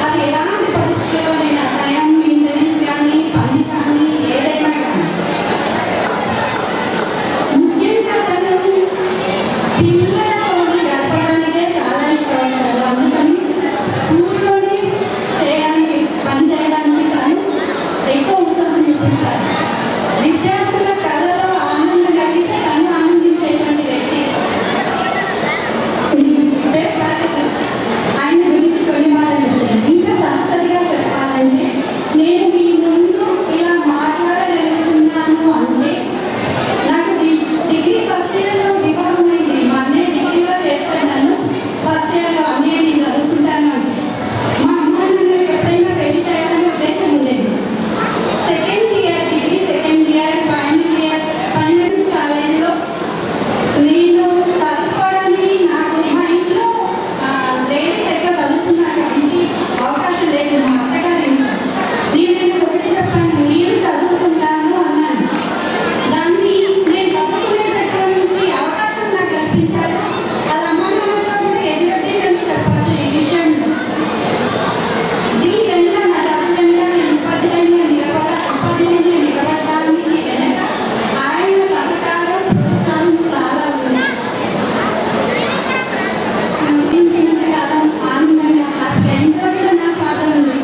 అది ఎలాంటి పరిస్థితుల్లోనైనా, టైం మెయింటెనెన్స్ కానీ, పని కానీ, ఏదైనా కానీ. ముఖ్యంగా తను పిల్లలతో గడపడానికే చాలా ఇష్టపడతారు. అందుకని స్కూల్లోనే చేయడానికి, పని చేయడానికి తను ఎక్కువ ఉత్సాహం చూపిస్తారు. విద్యార్థుల కళలో ఆనందం కలిగితే తను ఆనందించేటువంటి వ్యక్తి. ఆయన గురించి కొన్ని మాటలు చెప్తాను. ఇంకా సరసరిగా చెప్పాలంటే, నేను మీ ముందు ఇలా మాట్లాడగలుగుతున్నాను అంటే నాకు డిగ్రీ ఫస్ట్ ఇయర్లో వివాహం అయింది. మా అన్నయ్య డిగ్రీలో చేస్తాను, నన్ను ఫస్ట్ ఇయర్లో అన్నయ్య నేను చదువుకుంటాను అంటే మా అమ్మ నాన్నలకు ఎప్పుడైనా పెళ్లి చేయాలనే ఉద్దేశం ఉండేది. Second year degree, second year, final year finance కాలేజీలో నేను చదువుకోవడానికి నాకు మా ఇంట్లో లేడీస్ ఎక్కువ చదువుకున్నటువంటి అవకాశం లేదు. మా అత్తగారి ఇంట్లో నేను ఒకటి చెప్పాను, నేను చదువుకుంటాను అన్నాను. దాన్ని నేను చదువుకునేటటువంటి అవకాశం నాకు కల్పించారు. వాళ్ళ అమ్మ నాన్నతో కూడా ఎదురొద్దని చెప్పచ్చు ఈ విషయంలో. దీని వెనుక నా చదువు వెనుక నేను ఉపాధ్యాయునిగా నిలబడడానికి వెనుక ఆయన సహకారం, ప్రోత్సాహం చాలా ఉంది. ఊహించినంత కాలం ఆనందంగా, హ్యాపీగా, ఎంజాయ్గా నా పాత్ర ఉంది.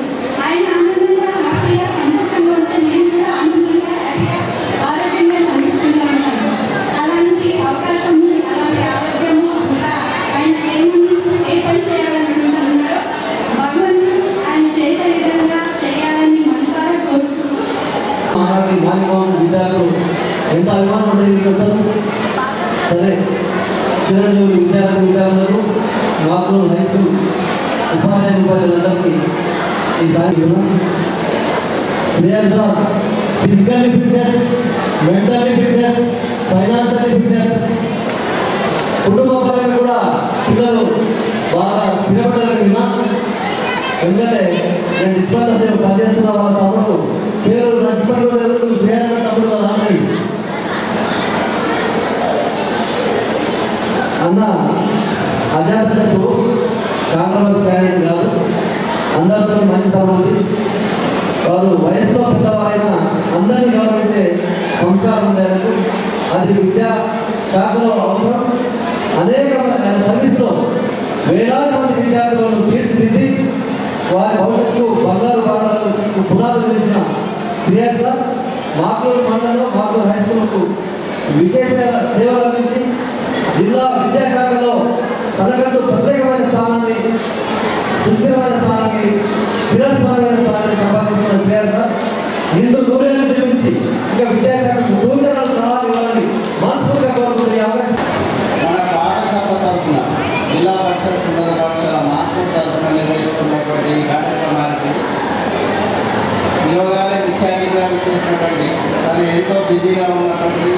ఆయన ఆనందంగా, హ్యాపీగా, సంతోషంగా ఉంటే నేను కూడా ఆనందంగా, హ్యాపీగా, ఆరోగ్యంగా, సంతోషంగా ఉంటాను. అలాంటి అవకాశం, అలాంటి ఆరోగ్యము అంతా ఆయన ఏ పని చేయాలనుకుంటున్నారో భగవంతుడు ఆయన చేసే విధంగా చేయాలని మనసారా కోరుకుంటున్నాను. మహారాణి మాన్యవాన్ విద్యార్థులు ఎంత అభిమానం ఉంటుంది మీకు అసలు. సరే చిరంజీవి విద్యార్థులకు మాకు హై స్కూల్ ఉపాధ్యాయులందరికీ ఈ సాయంత్రం Shreyas sir physically fitness, mentally fitness, financially fitness, కుటుంబ పరంగా కూడా పిల్లలు బాగా స్థిరపడాలని విన్నా. ఎందుకంటే నేను ఇప్పటి పనిచేస్తున్న వాళ్ళ తమ్ముడు పేరు నాకు ఇప్పటిలో జరుగుతుంది శ్రేయస్ తమ్ముడు వాళ్ళ రామయ్య అన్న అజాతశత్రువు, కాంట్రవర్సీ అనేది కాదు, అందరితో మంచితనం ఉంది. వారు వయసులో పెద్దవారైనా అందరినీ గౌరవించే సంస్కారం ఉండేందుకు అది విద్యా శాఖలో అవసరం. అనేక సర్వీస్లో వేలాది మంది విద్యార్థులను తీర్చిదిద్ది వారి భవిష్యత్తు బంగారు పాఠాలకు పునాదులు వేసిన శ్రేయస్ సార్ మాకూరు మండలంలో మాకూరు హై స్కూల్కు విశేష సేవలు అందించి జిల్లా విద్యాశాఖలో తనకంటూ ప్రత్యేకమైన స్థానాన్ని, సుస్థిరమైన స్థానాన్ని, చిరస్మరణమైన స్థానాన్ని సంపాదించిన శ్రేయస్ సార్ నిండు నూరేళ్ళు జీవించి ఇక విద్యాశాఖకు సూచనలు సలహాలు ఇవ్వాలని మనస్ఫూర్తిగా కోరుకునే అవకాశం. మన పాఠశాల తరఫున జిల్లా పరిషత్ ఉన్నత పాఠశాల మాకూరు తరఫున నిర్వహిస్తున్నటువంటి ఈ కార్యక్రమానికి యోగానే ముఖ్య అతిథిగా చేసినటువంటి తను ఎంతో బిజీగా ఉన్నటువంటి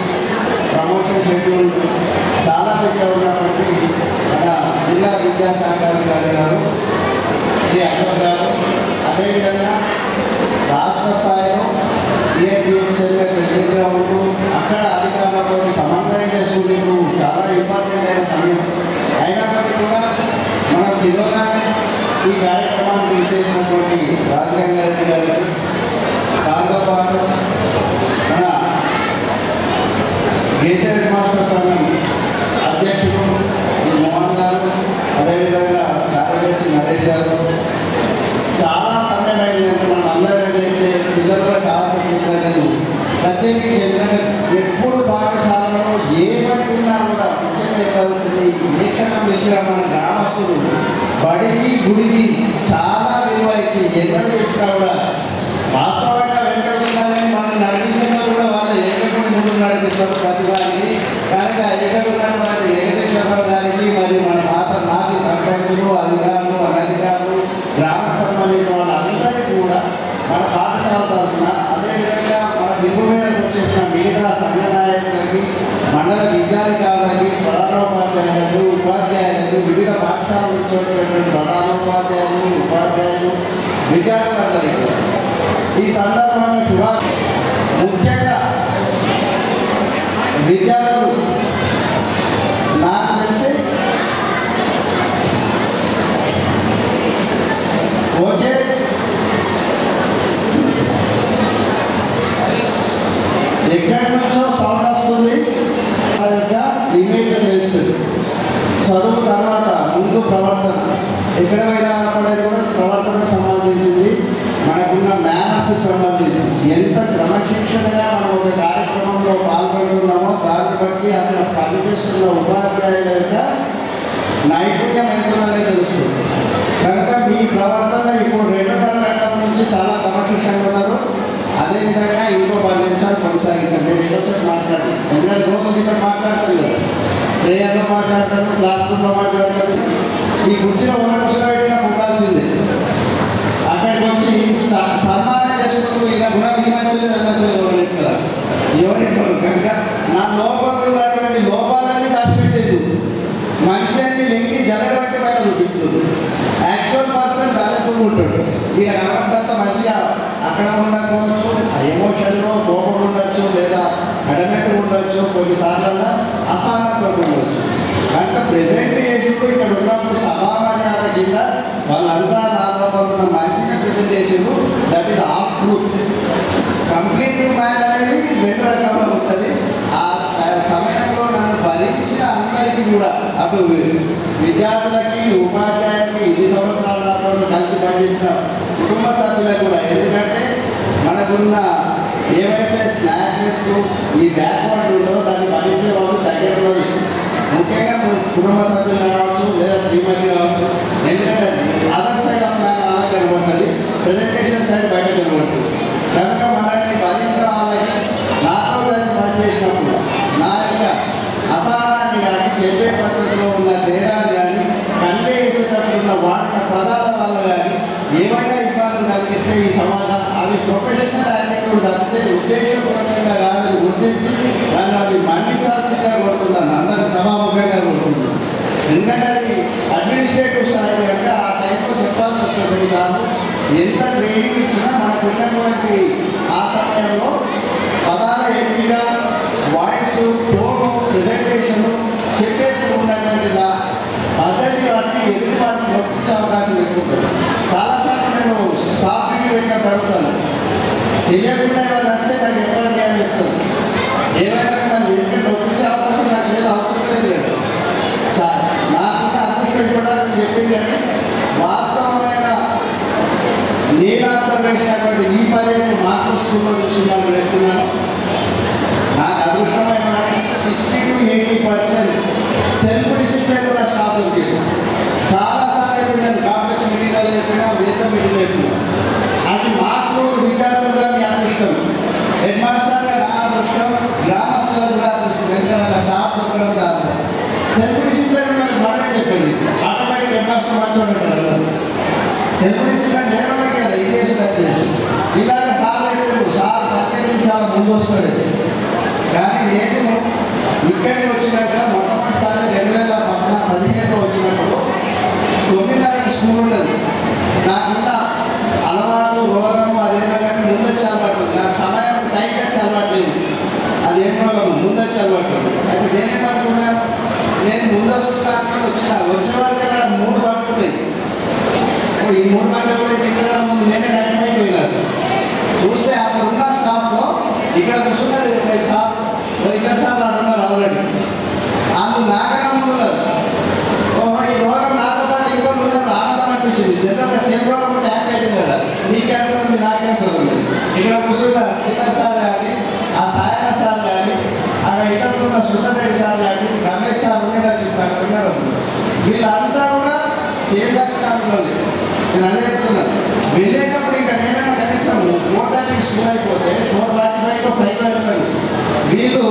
ప్రమోషన్ షెడ్యూల్ చాలా బిజీగా ఉన్నటువంటి మన జిల్లా విద్యాశాఖాధికారి గారు శ్రీ అశోక్ గారు, అదేవిధంగా రాష్ట్ర స్థాయిలో ఏజిహెచ్ఎల్ఏ ప్రెసిడెంట్గా ఉంటూ అక్కడ అధికారులతో సమన్వయం చేసుకుంటూ చాలా ఇంపార్టెంట్ అయిన సమయం అయినప్పటికీ కూడా మనం పిలవగానే ఈ కార్యక్రమాన్ని చేసినటువంటి రాజగంగారెడ్డి గారికి, దాంతో పాటు మన గేటెడ్ మాస్టర్ సంఘం అధ్యక్షుడు మోహన్ గారు, అదేవిధంగా కార్యదర్శి నరేష్ గారు, చాలా సమయం అయిందంటే మనం అందరైతే పిల్లలు కూడా చాలా సమయం ప్రత్యేకించి ఎందుకంటే ఎప్పుడు పాఠశాలలో ఏమని ఉన్నా కూడా ముఖ్యంగా చెప్పాల్సింది ఏ క్షణం పిలిచినా మన గ్రామస్తులు బడికి గుడికి చాలా విలువ ఇచ్చి ఎన్నడూ ఇచ్చినా కూడా వాస్తవంగా వెంకటకృష్ణని మనం నడిపించినా కూడా వాళ్ళు ఏకకుడి గుడి నడిపిస్తారు ప్రతిదానికి. కనుక ఇక్కడ ఉన్నటువంటి వెంకటేశ్వరరావు గారికి మరియు మన మాజీ సర్పంచులు, అధికారులు, అనధికారులు, గ్రామకు సంబంధించిన వాళ్ళందరికీ కూడా మన పాఠశాల తరఫున, అదేవిధంగా మన దిగు మేరకు వచ్చేసిన మిగతా సంఘ నాయకులకి, మండల విద్యాధికారులకి, ప్రధానోపాధ్యాయులకు, ఉపాధ్యాయులకు, వివిధ పాఠశాల నుంచి వచ్చినటువంటి ప్రధానోపాధ్యాయులు, ఉపాధ్యాయులు, విద్యార్థులందరికీ ఈ సందర్భంగా ముఖ్యంగా విద్యార్థులు నాకు తెలిసి ఓకే ఎక్కడి నుంచో సౌండ్ వస్తుంది, ఆ యొక్క ఇమేజ్ వేస్తుంది. చదువు తర్వాత ముందు ప్రవర్తన ఎక్కడ పోయినా పడేది కూడా ప్రవర్తనకు సంబంధించింది, మనకున్న మేనర్స్కి సంబంధించి ఎంత క్రమశిక్షణగా మనం ఒక కార్యక్రమంలో పాల్గొంటున్నామో దాన్ని బట్టి అక్కడ పనిచేస్తున్న ఉపాధ్యాయుల యొక్క నైపుణ్యం ఎంతుందనే తెలుస్తుంది. కనుక మీ ప్రవర్తన ఇప్పుడు 2.5 గంటల నుంచి చాలా క్రమశిక్షణగా ఉన్నారు. అదేవిధంగా ఇంకో 10 నిమిషాలు కొనసాగించండి. నేను ఒకసారి మాట్లాడి ఎందుకంటే రోజు ఇక్కడ మాట్లాడతాను కదా, ప్రేయర్లో మాట్లాడతాను, క్లాస్ రూమ్లో మాట్లాడతాను. ఈ కుర్చీలో ఉన్న కుర్చీలో పెట్టినా ఉండాల్సిందే. అక్కడికి వచ్చి సన్మానం చేసుకుంటూ ఇలా గుణ విమర్శలు విమర్శలు కదా ఎవరెవరు. కనుక నా లోపల ఉన్నటువంటి లోపాలన్నీ దాచిపెట్టేది మనిషి అన్ని లెంగి జరగబట్టి బయట చూపిస్తుంది. యాక్చువల్ పర్సన్ బ్యాలెన్స్ ఉంటాడు. ఈయన కనబడ్డంత మంచిగా అక్కడ ఉండకపోవచ్చు, ఎమోషన్లో కోపం ఉండొచ్చు, లేదా అడమెట్ ఉండొచ్చు, కొన్నిసార్లు అసహనంతో ఉండవచ్చు. కనుక ప్రెజెంటేషన్ ఇక్కడ ఉన్నప్పుడు సభామర్యాద కింద వాళ్ళంతా నాలో ఉన్న మంచిగా presentation that is half truth. Complete man అనేది 2 రకాలుగా ఉంటుంది. ఆ సమయంలో నన్ను భరించిన అందరికీ కూడా అటు విద్యార్థులకి, ఉపాధ్యాయులకి, 10 సంవత్సరాల నాతో కలిసి పనిచేసిన కుటుంబ సభ్యులకు కూడా. ఎందుకంటే మనకున్న ఏవైతే స్నాక్ లిస్టు ఈ బ్యాక్వర్డ్ ఉందో దాన్ని భరించే వాళ్ళు దగ్గర ఉన్నది ముఖ్యంగా కుటుంబ సభ్యులు కావచ్చు, లేదా శ్రీమతి కావచ్చు. ఎందుకంటే అదర్ సైడ్ ఆఫ్ మ్యాన్ అలా కనబడుతుంది, ప్రజెంటేషన్ సైడ్ బయట కనబడుతుంది. కనుక మనల్ని భరించిన వాళ్ళకి నాతో కలిసి పనిచేసినప్పుడు నా యొక్క అసహనాన్ని కానీ, చెప్పే పద్ధతిలో ఉన్న తేడాన్ని కానీ, కంటే అది ప్రొఫెషనల్ యాటిట్యూడ్ అంతే, ఉద్దేశపూర్వకంగా కాదని గుర్తించి నన్ను అది మన్నించాల్సిందిగా కోరుతున్నాను, అందరిని సభాముఖంగా కోరుకుంటున్నాను. ఎందుకంటే అది అడ్మినిస్ట్రేటివ్ స్థాయి కనుక ఆ టైంలో చెప్పాల్సి వస్తుంది. కొన్నిసార్లు ఎంత ట్రైనింగ్ ఇచ్చినా మనకు ఉన్నటువంటి ఆ సమయంలో పదాల ఎంపిక, వాయిస్, టోను, ప్రెజెంటేషను చెప్పేట్టు ఉన్నటువంటి పద్ధతి వాటిని ఎదుటి వారికి నొప్పించే అవకాశం ఎక్కువ ఉంటుంది. చాలాసార్లు నేను స్టాఫ్ మీటింగ్ పెట్టినట్టు అడుగుతాను, తెలియకుండా ఎవరు వస్తే నాకు చెప్పండి అని చెప్తాను. ఏమైనా మరి ఎందుకంటే నొప్పించే అవకాశం నాకు లేదు, అవసరం లేదు. నాకున్న అదృష్టం కూడా చెప్పింది అంటే వాస్తవమైన నేను అబ్జర్వేషన్ ఈ పదేళ్ళు మాకు స్కూల్లో చూస్తున్నాను చెప్తున్నాను. నాకు అదృష్టమైన 60 to 80% సెల్ఫ్ డిసిప్లిన్ కూడా స్టాఫ్ దొరికింది. చాలాసార్లు నేను కాంపిటీషన్ మీటింగ్లు చెప్పినా, వేద మీటింగ్ చెప్పినా అది మాకు విద్యార్థులుగా మీ అదృష్టం, హెడ్ మాస్టర్గా నా అదృష్టం, గ్రామస్తులకు కూడా అదృష్టం. ఎందుకంటే స్టాఫ్ దొరకడం కాదు, సెల్ఫ్ డిసిప్లిన్ మనమే చెప్పండి. ఆటోమేటిక్ హెడ్ మాస్టర్ మాట్లాడుతుంటారు. సెల్ఫ్ డిసిప్లిన్ లేకుండా కదా ఈ దేశం దేశం ఇలాగ సార్ సార్ 10 నిమిషాల ముందు వస్తాడు. కానీ నేను ఇక్కడికి వచ్చినాక మొట్టమొదటిసారి 2015లో వచ్చినప్పుడు 9:30 స్కూల్ ఉన్నది. నాకున్న అలవాటు రోగము అదేనా కానీ ముందొచ్చి అలవాటు, నాకు సమయం టైం వచ్చి అలవాటు లేదు. అది ఏం రోగము ముందొచ్చి అలవాటు. అయితే నేనేమనుకున్నాను, నేను ముందొస్తున్నాను వచ్చిన వరకు ఇక్కడ 3 పట్టుకున్నాయి. ఈ 3 గంటలు కూడా ఇక్కడ ముందు నేనే 95 పోయినా సార్. చూస్తే అక్కడ ఉన్న స్టాఫ్లో ఇక్కడ కూర్చున్నారు సార్, ఇద్దరు సార్లు అంటున్నారు ఆల్రెడీ. అందుకు నాకన్నా ముందు ఉన్నారు. ఓహో ఈ రోగం నాతో పాటు ఇంకోటి ఉన్నారు, ఆనందం అనిపించింది. జనరల్గా సేమ్ రోగం ఉంటే హ్యాపీ అయింది కదా, నీ క్యాన్సర్ ఉంది నా క్యాన్సర్ ఉంది. ఇక్కడ కూర్చున్నారు శ్రీధర్ సార్ కానీ, ఆ సాయన సార్ కానీ, అక్కడ ఇద్దరు ఉన్న సుందరెడ్డి సార్ కానీ, రమేష్ సార్ ఉన్నాడు చెప్పాను ఉన్నాడు. వీళ్ళంతా కూడా సేమ్ లక్షణాలు. నేను అదే చెప్తున్నాను, వెళ్ళేటప్పుడు ఇక నేనైనా కనీసం 4:30 స్కూల్ అయిపోతే 4:45 5 వెళ్తాను. వీళ్ళు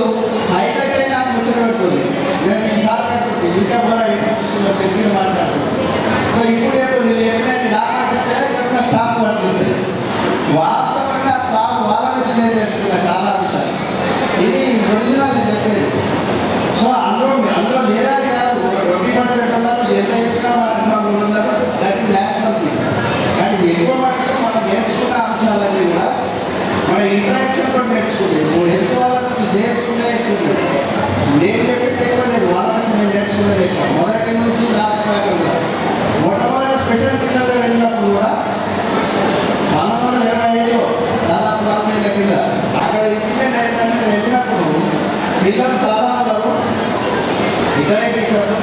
హైలైట్ అయినా ముచ్చట పెట్టుకుంది. నేను ఈసారి పెట్టుకుంటుంది ఇంకా కూడా స్కూల్లో దగ్గర మాట్లాడుతున్నాను. సో ఇప్పుడు నేను ఎప్పుడైతే నాకు పట్టిస్తే ఇక్కడ స్టాఫ్ పట్టిస్తుంది. వాస్తవంగా స్టాఫ్ వాళ్ళ నుంచి నేను నేర్చుకున్నా చాలా విషయాలు. ఇది ఒరిజినల్ నేను చెప్పేది. సో అందులో లేదని కాదు, 20% ఉన్నారు, ఎంత చెప్పినా వాళ్ళు ఉన్నారు. That is national thing. కానీ ఎక్కువ మటుకు మనం నేర్చుకున్న అంశాలన్నీ కూడా మన ఇంటరాక్షన్తో నేర్చుకుంటే, ఎంత వాళ్ళ నుంచి నేర్చుకునే ఎక్కువ. నేను చెప్పింది ఎక్కువ లేదు, వాళ్ళ నుంచి నేను నేర్చుకునేది ఎక్కువ. మొదటి నుంచి లాస్ట్ దాకా కూడా మొట్టమొదటి స్పెషల్ టీచర్గా వెళ్ళినప్పుడు కూడా 1925లో దాదాపు 40 ఏళ్ళ కింద అక్కడ ఇన్సిడెంట్ ఏంటంటే నేను వెళ్ళినప్పుడు పిల్లలు చాలా ఉన్నారు, ఇద్దరే టీచర్లు.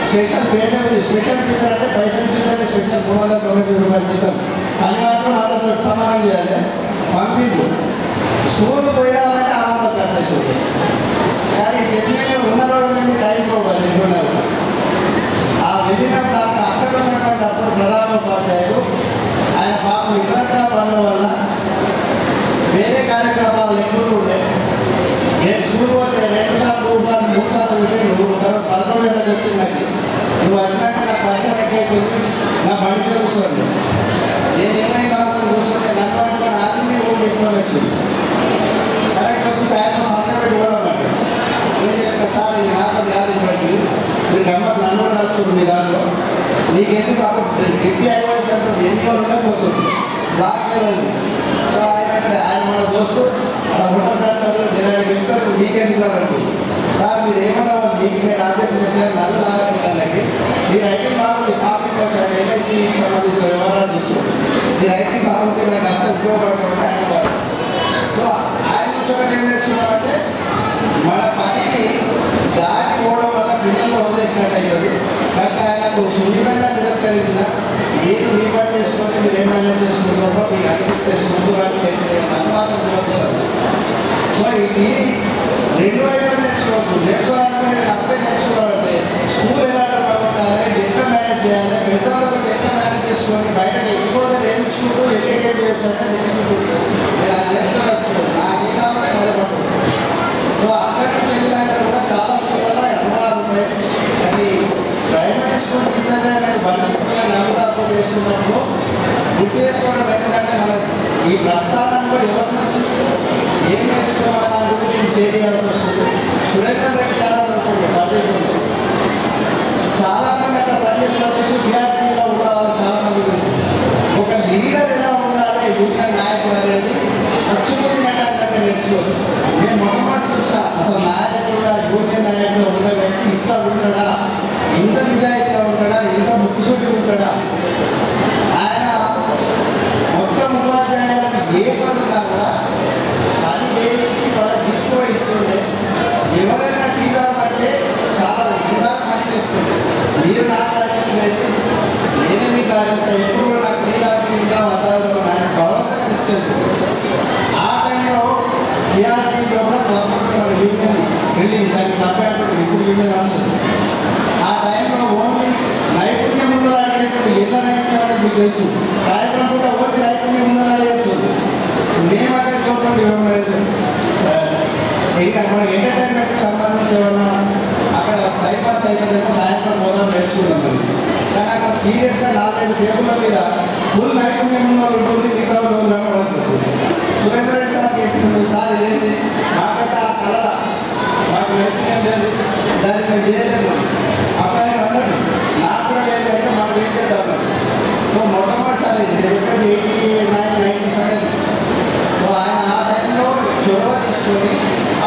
స్పెషల్ పేరే ఉంది, స్పెషల్ టీచర్ అంటే పైసలు ఇచ్చిందంటే స్పెషల్ 390 రూపాయలు జీతం, అది మాత్రం వాళ్ళతో సమానం చేయాలి. పంపిద్దు స్కూల్ పోయి రావాలంటే 600 ఖర్చు అవుతుంది. కానీ చెప్పిన ఉన్న రోజు నుంచి టైం పోవాలి ఎన్నున్నారు. ఆ వెళ్ళినప్పుడు అక్కడ ఉన్నటువంటి అప్పుడు ప్రధానోపాధ్యాయులు ఆయన పాపం ఇతరత్ర పనుల వల్ల వేరే కార్యక్రమాలు ఎక్కువ ఉండే. నేను స్కూల్ పోతే 2 సార్లు 3 సార్లు విషయం 11 గంటలకు వచ్చింది. నాకు నువ్వు వచ్చినాక నా పరీక్షలు ఎక్కువైపోయింది, నా బడి తెలుస్తుంది. నేను ఏమైనా కూర్చుంటే నన్ను పట్టుకొని అన్ని రోజులు ఎక్కువ వచ్చింది. కరెక్ట్ వచ్చి సాయంత్రం సంతకం పెట్టి పోదామంటే నేను చెప్తా సార్ ఇది నాకు యాది బట్టి మీరు గమ్మత్ నన్ను కూడా వస్తుంది మీ దాంట్లో, నీకెందుకు అప్పుడు గిట్టి అడ్వైస్ అంటే ఎన్ని ఉంటే పోతుంది బ్లాక్ లేదు. సో ఆయన మన దోస్తు అలా హోటల్ చేస్తారు, నేను ఆయన చెప్తాను మీకెందుకు అంటూ సార్ మీరు ఏమన్నా మీకు నేను ఆదేశం చెప్పాను నన్ను రాకుంటానికి మీ రైటింగ్ బాగుంది, కాపీ ఎల్ఐసి సంబంధించిన వ్యవహారాలు చూసుకోండి, మీ రైటింగ్ బాగుంది నాకు అసలు ఉపయోగపడుతుంటే ఆయన బాధ. సో ఆయన కూర్చోబెట్టి ఏం నేర్చుకున్నామంటే మన పనిని దాటిపోవడం వల్ల పిల్లలు వదిలేసినట్టు అవుతుంది. కనుక ఆయనకు సున్నితంగా తిరస్కరించిన మీరు మీ పని చేసుకొని మీరు ఏమైనా చేసుకుంటారో మీకు అనిపిస్తే ముందు వాటి అనుమానం పిలుస్తారు. సో ఇది 2 వైపులు నేర్చుకోవచ్చు. నేర్చుకోవాలంటే నేను అప్పుడే నేర్చుకోవాలంటే స్కూల్ ఎలా బాగుంటాలి, ఎట్లా మేనేజ్ చేయాలి, పెద్దవాళ్ళతో ఎట్లా మేనేజ్ చేసుకొని బయటకు ఎక్స్పోజర్ ఏమి ఇచ్చుకుంటూ ఎక్కేం చేయొచ్చు అంటే నేర్చుకుంటూ నేను అది నేర్చుకోవచ్చు. నాకు ఏ కావాలని అదే పట్టుకుంటాను. సో అక్కడి నుంచి వెళ్ళినాక కూడా చాలా స్కూళ్ళలో అనుభవాలు ఉన్నాయి. అది ప్రైమరీ స్కూల్ టీచర్గా నేను బంధువులు నవ్వుతాపు చేస్తున్నప్పుడు గుర్తు చేసుకోవడం ఎందుకంటే మన ఈ ప్రస్థానంలో ఎవరి నుంచి ఏం నేర్చుకోవాలని నా గురించి నేను షేర్ చేయాల్సి వస్తుంది. సురేందర్ రెడ్డి సార్ అనుకుంటుంది పర్యటనలో చాలామంది అక్కడ పనిచేసిన తెలుసు, బీఆర్పీలో ఉన్న వాళ్ళు చాలామంది తెలుసు. ఒక లీడర్ ఎలా ఉండాలి, యూనియన్ నాయకుడు అనేది పచ్చిమంది నాటకంగా నేర్చుకోదు. నేను మొట్టమొదటి చూసిన అసలు నాయకుడుగా యూనియన్ నాయకుడు ఉన్న వ్యక్తి ఇట్లా ఉంటాడా, ఇంత నిజాయితీగా ఉంటాడా, ఇంత ముక్కుసూటి ఉంటాడా. ఆయన మొత్తం ఉపాధ్యాయులకు ఏ పనున్నా కూడా పని చేయించి వాళ్ళకి తీసుకువహిస్తుండే. ఎవరైనా టీదా పడితే చాలా ఉదాహరణ చెప్తుండే, మీరు నాకు అనిపించినైతే నేనే మీకు ఆలోచిస్తాను, ఎప్పుడు కూడా నాకు టీదా వాతావరణం ఆయన బలవంతంగా తీసుకెళ్తుంది. ఆ టైంలో బీఆర్టీలో కూడా యూనియన్ బిల్డింగ్ దాన్ని మాట్లాడుతుంది, ఇప్పుడు యూనియన్ అవసరం. ఆ టైంలో ఓన్లీ నైపుణ్యం ఉందో అడిగేప్పుడు ఎన్న నైపుణ్యం అనేది మీకు తెలుసు. కార్యక్రమం కూడా ఓన్లీ నైపుణ్యం ఉందో అడిగేప్పుడు మేము అక్కడ చూడండి ఇవ్వలేదు. ఇంకా మన ఎంటర్టైన్మెంట్కి సంబంధించి ఏమన్నా అక్కడ టైంపాస్ అయితేనేమో సాయంత్రం పోదాం నేర్చుకున్నాం మనం. కానీ అక్కడ సీరియస్గా 4-5 టేబుల్ల మీద ఫుల్ నైపుణ్యం ఉన్న ఉంటుంది, మిగతా ఉంటుంది. సురేందర్ రెడ్డి సార్ చెప్తున్నాడు, సార్ ఇదేంటి మాకైతే ఆ కళ మాకు నైపుణ్యం లేదు, దాన్ని మేము చేయలేము. అప్పుడు ఆయన అన్నాడు, నాకు కూడా లేదు అంటే మనం ఏం చేద్దాం. సో మొట్టమొదటిసారి నేను చెప్పేది 89-90 సో ఆయన ఆ టైంలో చొరవ తీసుకొని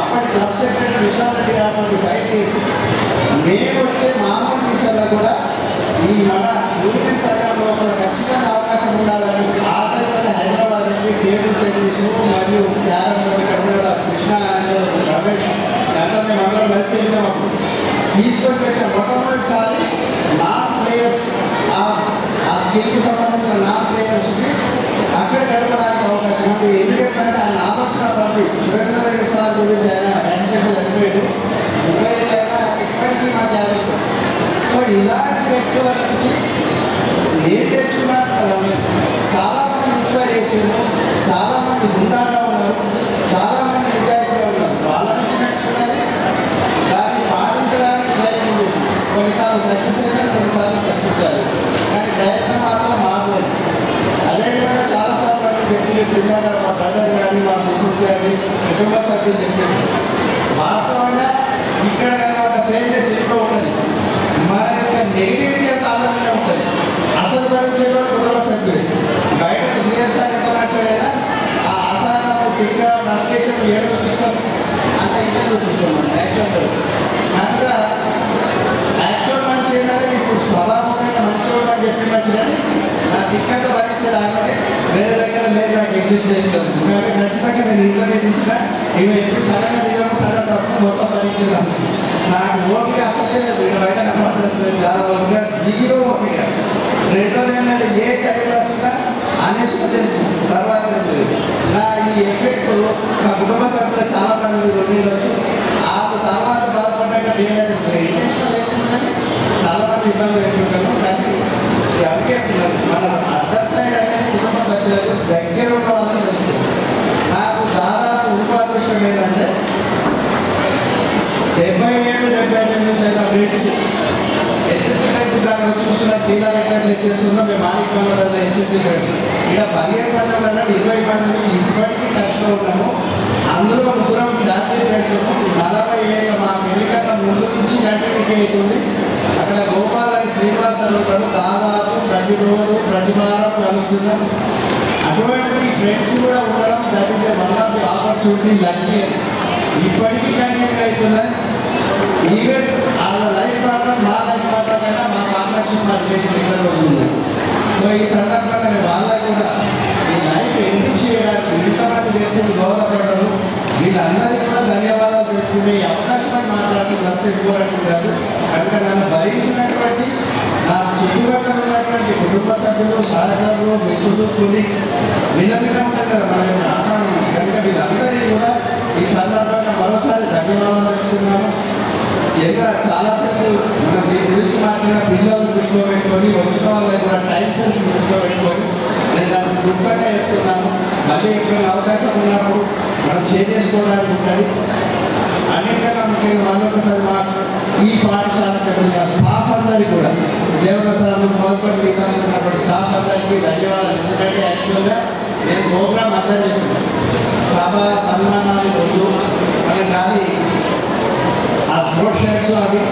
అప్పటి క్లబ్ సెక్రటరీ విశ్వనాథ్ గారిని ఫైట్ చేసి మేము వచ్చే మామూలు టీచర్లు కూడా ఈ మన యూనియన్ సంఘం లోపల ఖచ్చితంగా అవకాశం ఉండాలని ఆ టైంలోనే హైదరాబాద్ వెళ్ళి టేబుల్ టెన్నిస్ మరియు క్యారమ్ బోర్డు ఇక్కడ కూడా కృష్ణ అండ్ రమేష్ అంతా మేము అందరం కలిసి వెళ్ళినాము. తీసుకొచ్చేట మొట్టమొదటిసారి నాన్ ప్లేయర్స్ ఆ స్కిల్కి సంబంధించిన నాన్ ప్లేయర్స్ని అక్కడ గడపడానికి అవకాశం ఉంది. ఎందుకంటే ఆయన ఆలోచన పడి సురేందర్ రెడ్డి సార్ గురించి ఆయన ఎంటెక్ చనిపోయాడు, 30 ఏళ్ళైనా ఇప్పటికీ మా జాగ్రత్త. సో ఇలాంటి వ్యక్తుల నుంచి నేను తెచ్చుకున్నాను. చాలామంది ఇన్స్పైర్ చేసారు, చాలామంది గుండాగా ఉన్నారు, చాలామంది నిజాయితీగా ఉన్నారు. వాళ్ళ నుంచి నేర్చుకున్నది దాన్ని పాటించడానికి ప్రయత్నం చేసింది. కొన్నిసార్లు సక్సెస్ అయినా కొన్నిసార్లు సక్సెస్ కాలేదు, కానీ ప్రయత్నం మాత్రం మారలేదు. అదేవిధంగా చాలాసార్లు అక్కడ చెప్పినట్టు మా బ్రదర్ కానీ మా ముసలి కానీ కుటుంబ సభ్యులు చెప్పారు. వాస్తవంగా ఇక్కడ కనుక ఫెయిల్నెస్ ఎక్కువ ఉంటుంది, మన యొక్క నెగిటివిటీ అంత ఆనందంగా ఉంటుంది. అసలు భరించేవాడు కుటుంబ సభ్యులు. బయటకు సీరియస్ ఎంత మాట్లాడైనా ఆ అసహనం తిక్క ఫ్రస్ట్రేషన్ ఏడో చూపిస్తాం, అంత ఇంట్లో చూపిస్తాం మనం యాక్చువల్గా. కనుక యాక్చువల్ మనిషి ఏంటంటే ఇప్పుడు స్వభావంగా మంచివాడు అని చెప్పినచ్చు, కానీ నా దిక్కంగా భరించేది ఆమె వేరే దగ్గర లేదు, నాకు ఎగ్జిస్ట్ చేస్తాను. కానీ ఖచ్చితంగా నేను ఇంట్లోనే తీసిన ఇవి ఎప్పుడు సగంగా తీయడం సగం తప్ప మొత్తం భరించేదాన్ని. నాకు ఓపిక అసలే లేదు, ఇక్కడ బయట కనపడచ్చు చాలా ఓపిక, జీరో ఓపిక. రెండోది ఏంటంటే ఏ టైంలో వస్తుందా అనేసి తెలుసు, తర్వాత నా ఈ ఎఫెక్ట్ మా కుటుంబ సభ్యులు చాలా మంది రెండిండొచ్చు. ఆ తర్వాత బాధపడ్డాక లేదు ఇంటెన్షన్ లేకుండా కానీ చాలామంది ఇబ్బంది పెట్టుకుంటాను. కానీ అందుకే మన అదర్ సైడ్ అనేది కుటుంబ సభ్యులకు దగ్గర ఉన్న వాళ్ళని తెలుస్తుంది. నాకు దాదాపు ఉపాదృష్టం ఏంటంటే 77-78 నుంచి అయిన ఫ్రెండ్స్ ఎస్ఎస్సీ ఫ్రెండ్స్ దాంట్లో చూస్తున్న టీలా ఎక్కడ ఎస్ఎస్ ఉందో మేము మాలిక్ మంది ఎస్ఎస్సీ ఫ్రెండ్ ఇక్కడ 15 మంది ఉన్నాడు, 20 మందిని ఇప్పటికీ టచ్లో ఉన్నాము. అందులో ముగ్గురం ఫ్యామిలీ ఫ్రెండ్స్ 40 ఏళ్ళ మా పెళ్లికట్ల ముందు నుంచి కంటిన్యూటీ అవుతుంది. అక్కడ గోపాల్ అని శ్రీనివాస్ అని ఉంటారు, దాదాపు ప్రతిరోజు ప్రతి వారం కలుస్తున్నాం. అటువంటి ఫ్రెండ్స్ కూడా ఉండడం that is one of the opportunity lucky అని ఇప్పటికీ కంటిన్యూ అవుతున్నది. ఈవెన్ వాళ్ళ లైఫ్ పార్ట్నర్ మా లైఫ్ పార్ట్నర్ అయినా మా పార్ట్నర్షిప్ మా రిలేషన్ ఇక్కడ ఉంది. సో ఈ సందర్భంగా నేను వాళ్ళకు కూడా ఈ లైఫ్ ఎండిక్ చేయడానికి ఇంతమంది వ్యక్తులు గౌరవపడ్డారు, వీళ్ళందరికీ కూడా ధన్యవాదాలు తెలుపుకునే ఈ అవకాశాన్ని మాట్లాడుతున్నంత ఎక్కువనట్టు కాదు. కనుక నన్ను భరించినటువంటి నా చుట్టుపక్కల ఉన్నటువంటి కుటుంబ సభ్యులు, సహచరులు, మిత్రులు, కొలీగ్స్ వీళ్ళ మీద ఉంటుంది కదా మన యొక్క ఆసానం. కనుక వీళ్ళందరికీ కూడా ఈ సందర్భంగా మరోసారి ధన్యవాదాలు తెలుపుతున్నాను. ఇంకా చాలాసేపు మనం దీని గురించి మాట్లాడిన పిల్లలను దృష్టిలో పెట్టుకొని వచ్చిన వాళ్ళకి కూడా టైం సెన్స్ దృష్టిలో పెట్టుకొని నేను దాన్ని దుఃఖంగా చెప్తున్నాను. మళ్ళీ ఎప్పుడైనా అవకాశం ఉన్నప్పుడు మనం షేర్ చేసుకోవడానికి ఉంటుంది. అన్నింటికన్నా ముఖ్యంగా మళ్ళీ ఒకసారి మా ఈ పాఠశాల చెప్పిన స్టాఫ్ అందరికీ కూడా దేవుడు సార్ మొదలుపడి ఉన్నటువంటి స్టాఫ్ అందరికీ ధన్యవాదాలు. ఎందుకంటే యాక్చువల్గా నేను ప్రోగ్రామ్ అంతా చెప్పాను, సభ సన్మానాలు వద్దు అని, కానీ ఆ స్పోర్ట్స్ షర్ట్స్ అవి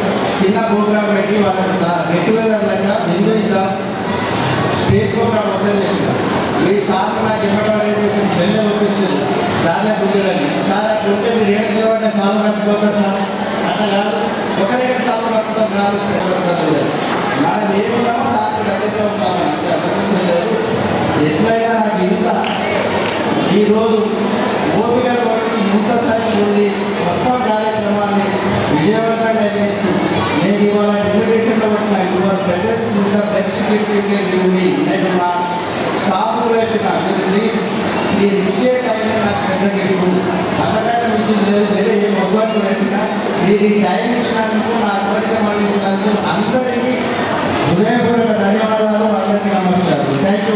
చిన్న ప్రోగ్రామ్ పెట్టి వాళ్ళకి గెట్ టుగెదర్ లెక్క బిందు ఇద్దాం, స్టేజ్ ప్రోగ్రామ్ వద్దని చెప్పాను. మీ సార్ నాకు ఇన్వైటేషన్ వెళ్ళే పంపించారు దాన్నే దుగ్గడండి. సార్ అట్లా ఉంటే మీరు ఏడు నిలబడ్డా సార్ కట్టుకోతారు సార్, అట్లా కాదు ఒక దగ్గర సార్ కట్టుతాం కావాల్సిన మనం ఏమున్నామో నాకు దగ్గరగా ఉంటాము, అంతే అనిపించలేదు. ఎట్లయినా నాకు ఇంత ఈరోజు ఓపిక పడి ఇంత సైన్ నుండి మొత్తం కార్యక్రమాన్ని విజయవంతంగా చేసి నేను ఇవాళ ఇన్విటేషన్లో పెట్టిన your presence is the best gift you can give me. నేను మా స్టాఫ్ పెట్టిన మీరు ప్లీజ్ మీరు ఇచ్చే టైంలో నాకు పెద్ద గిఫ్ట్, అంతకంటే మించింది లేదు, వేరే ఏ మొగ్గు లేకుండా మీరు ఈ టైం ఇచ్చినందుకు, నా కోరిక మళ్ళించినందుకు అందరికీ హృదయపూర్వక ధన్యవాదాలు, అందరికీ నమస్కారం. Thank you.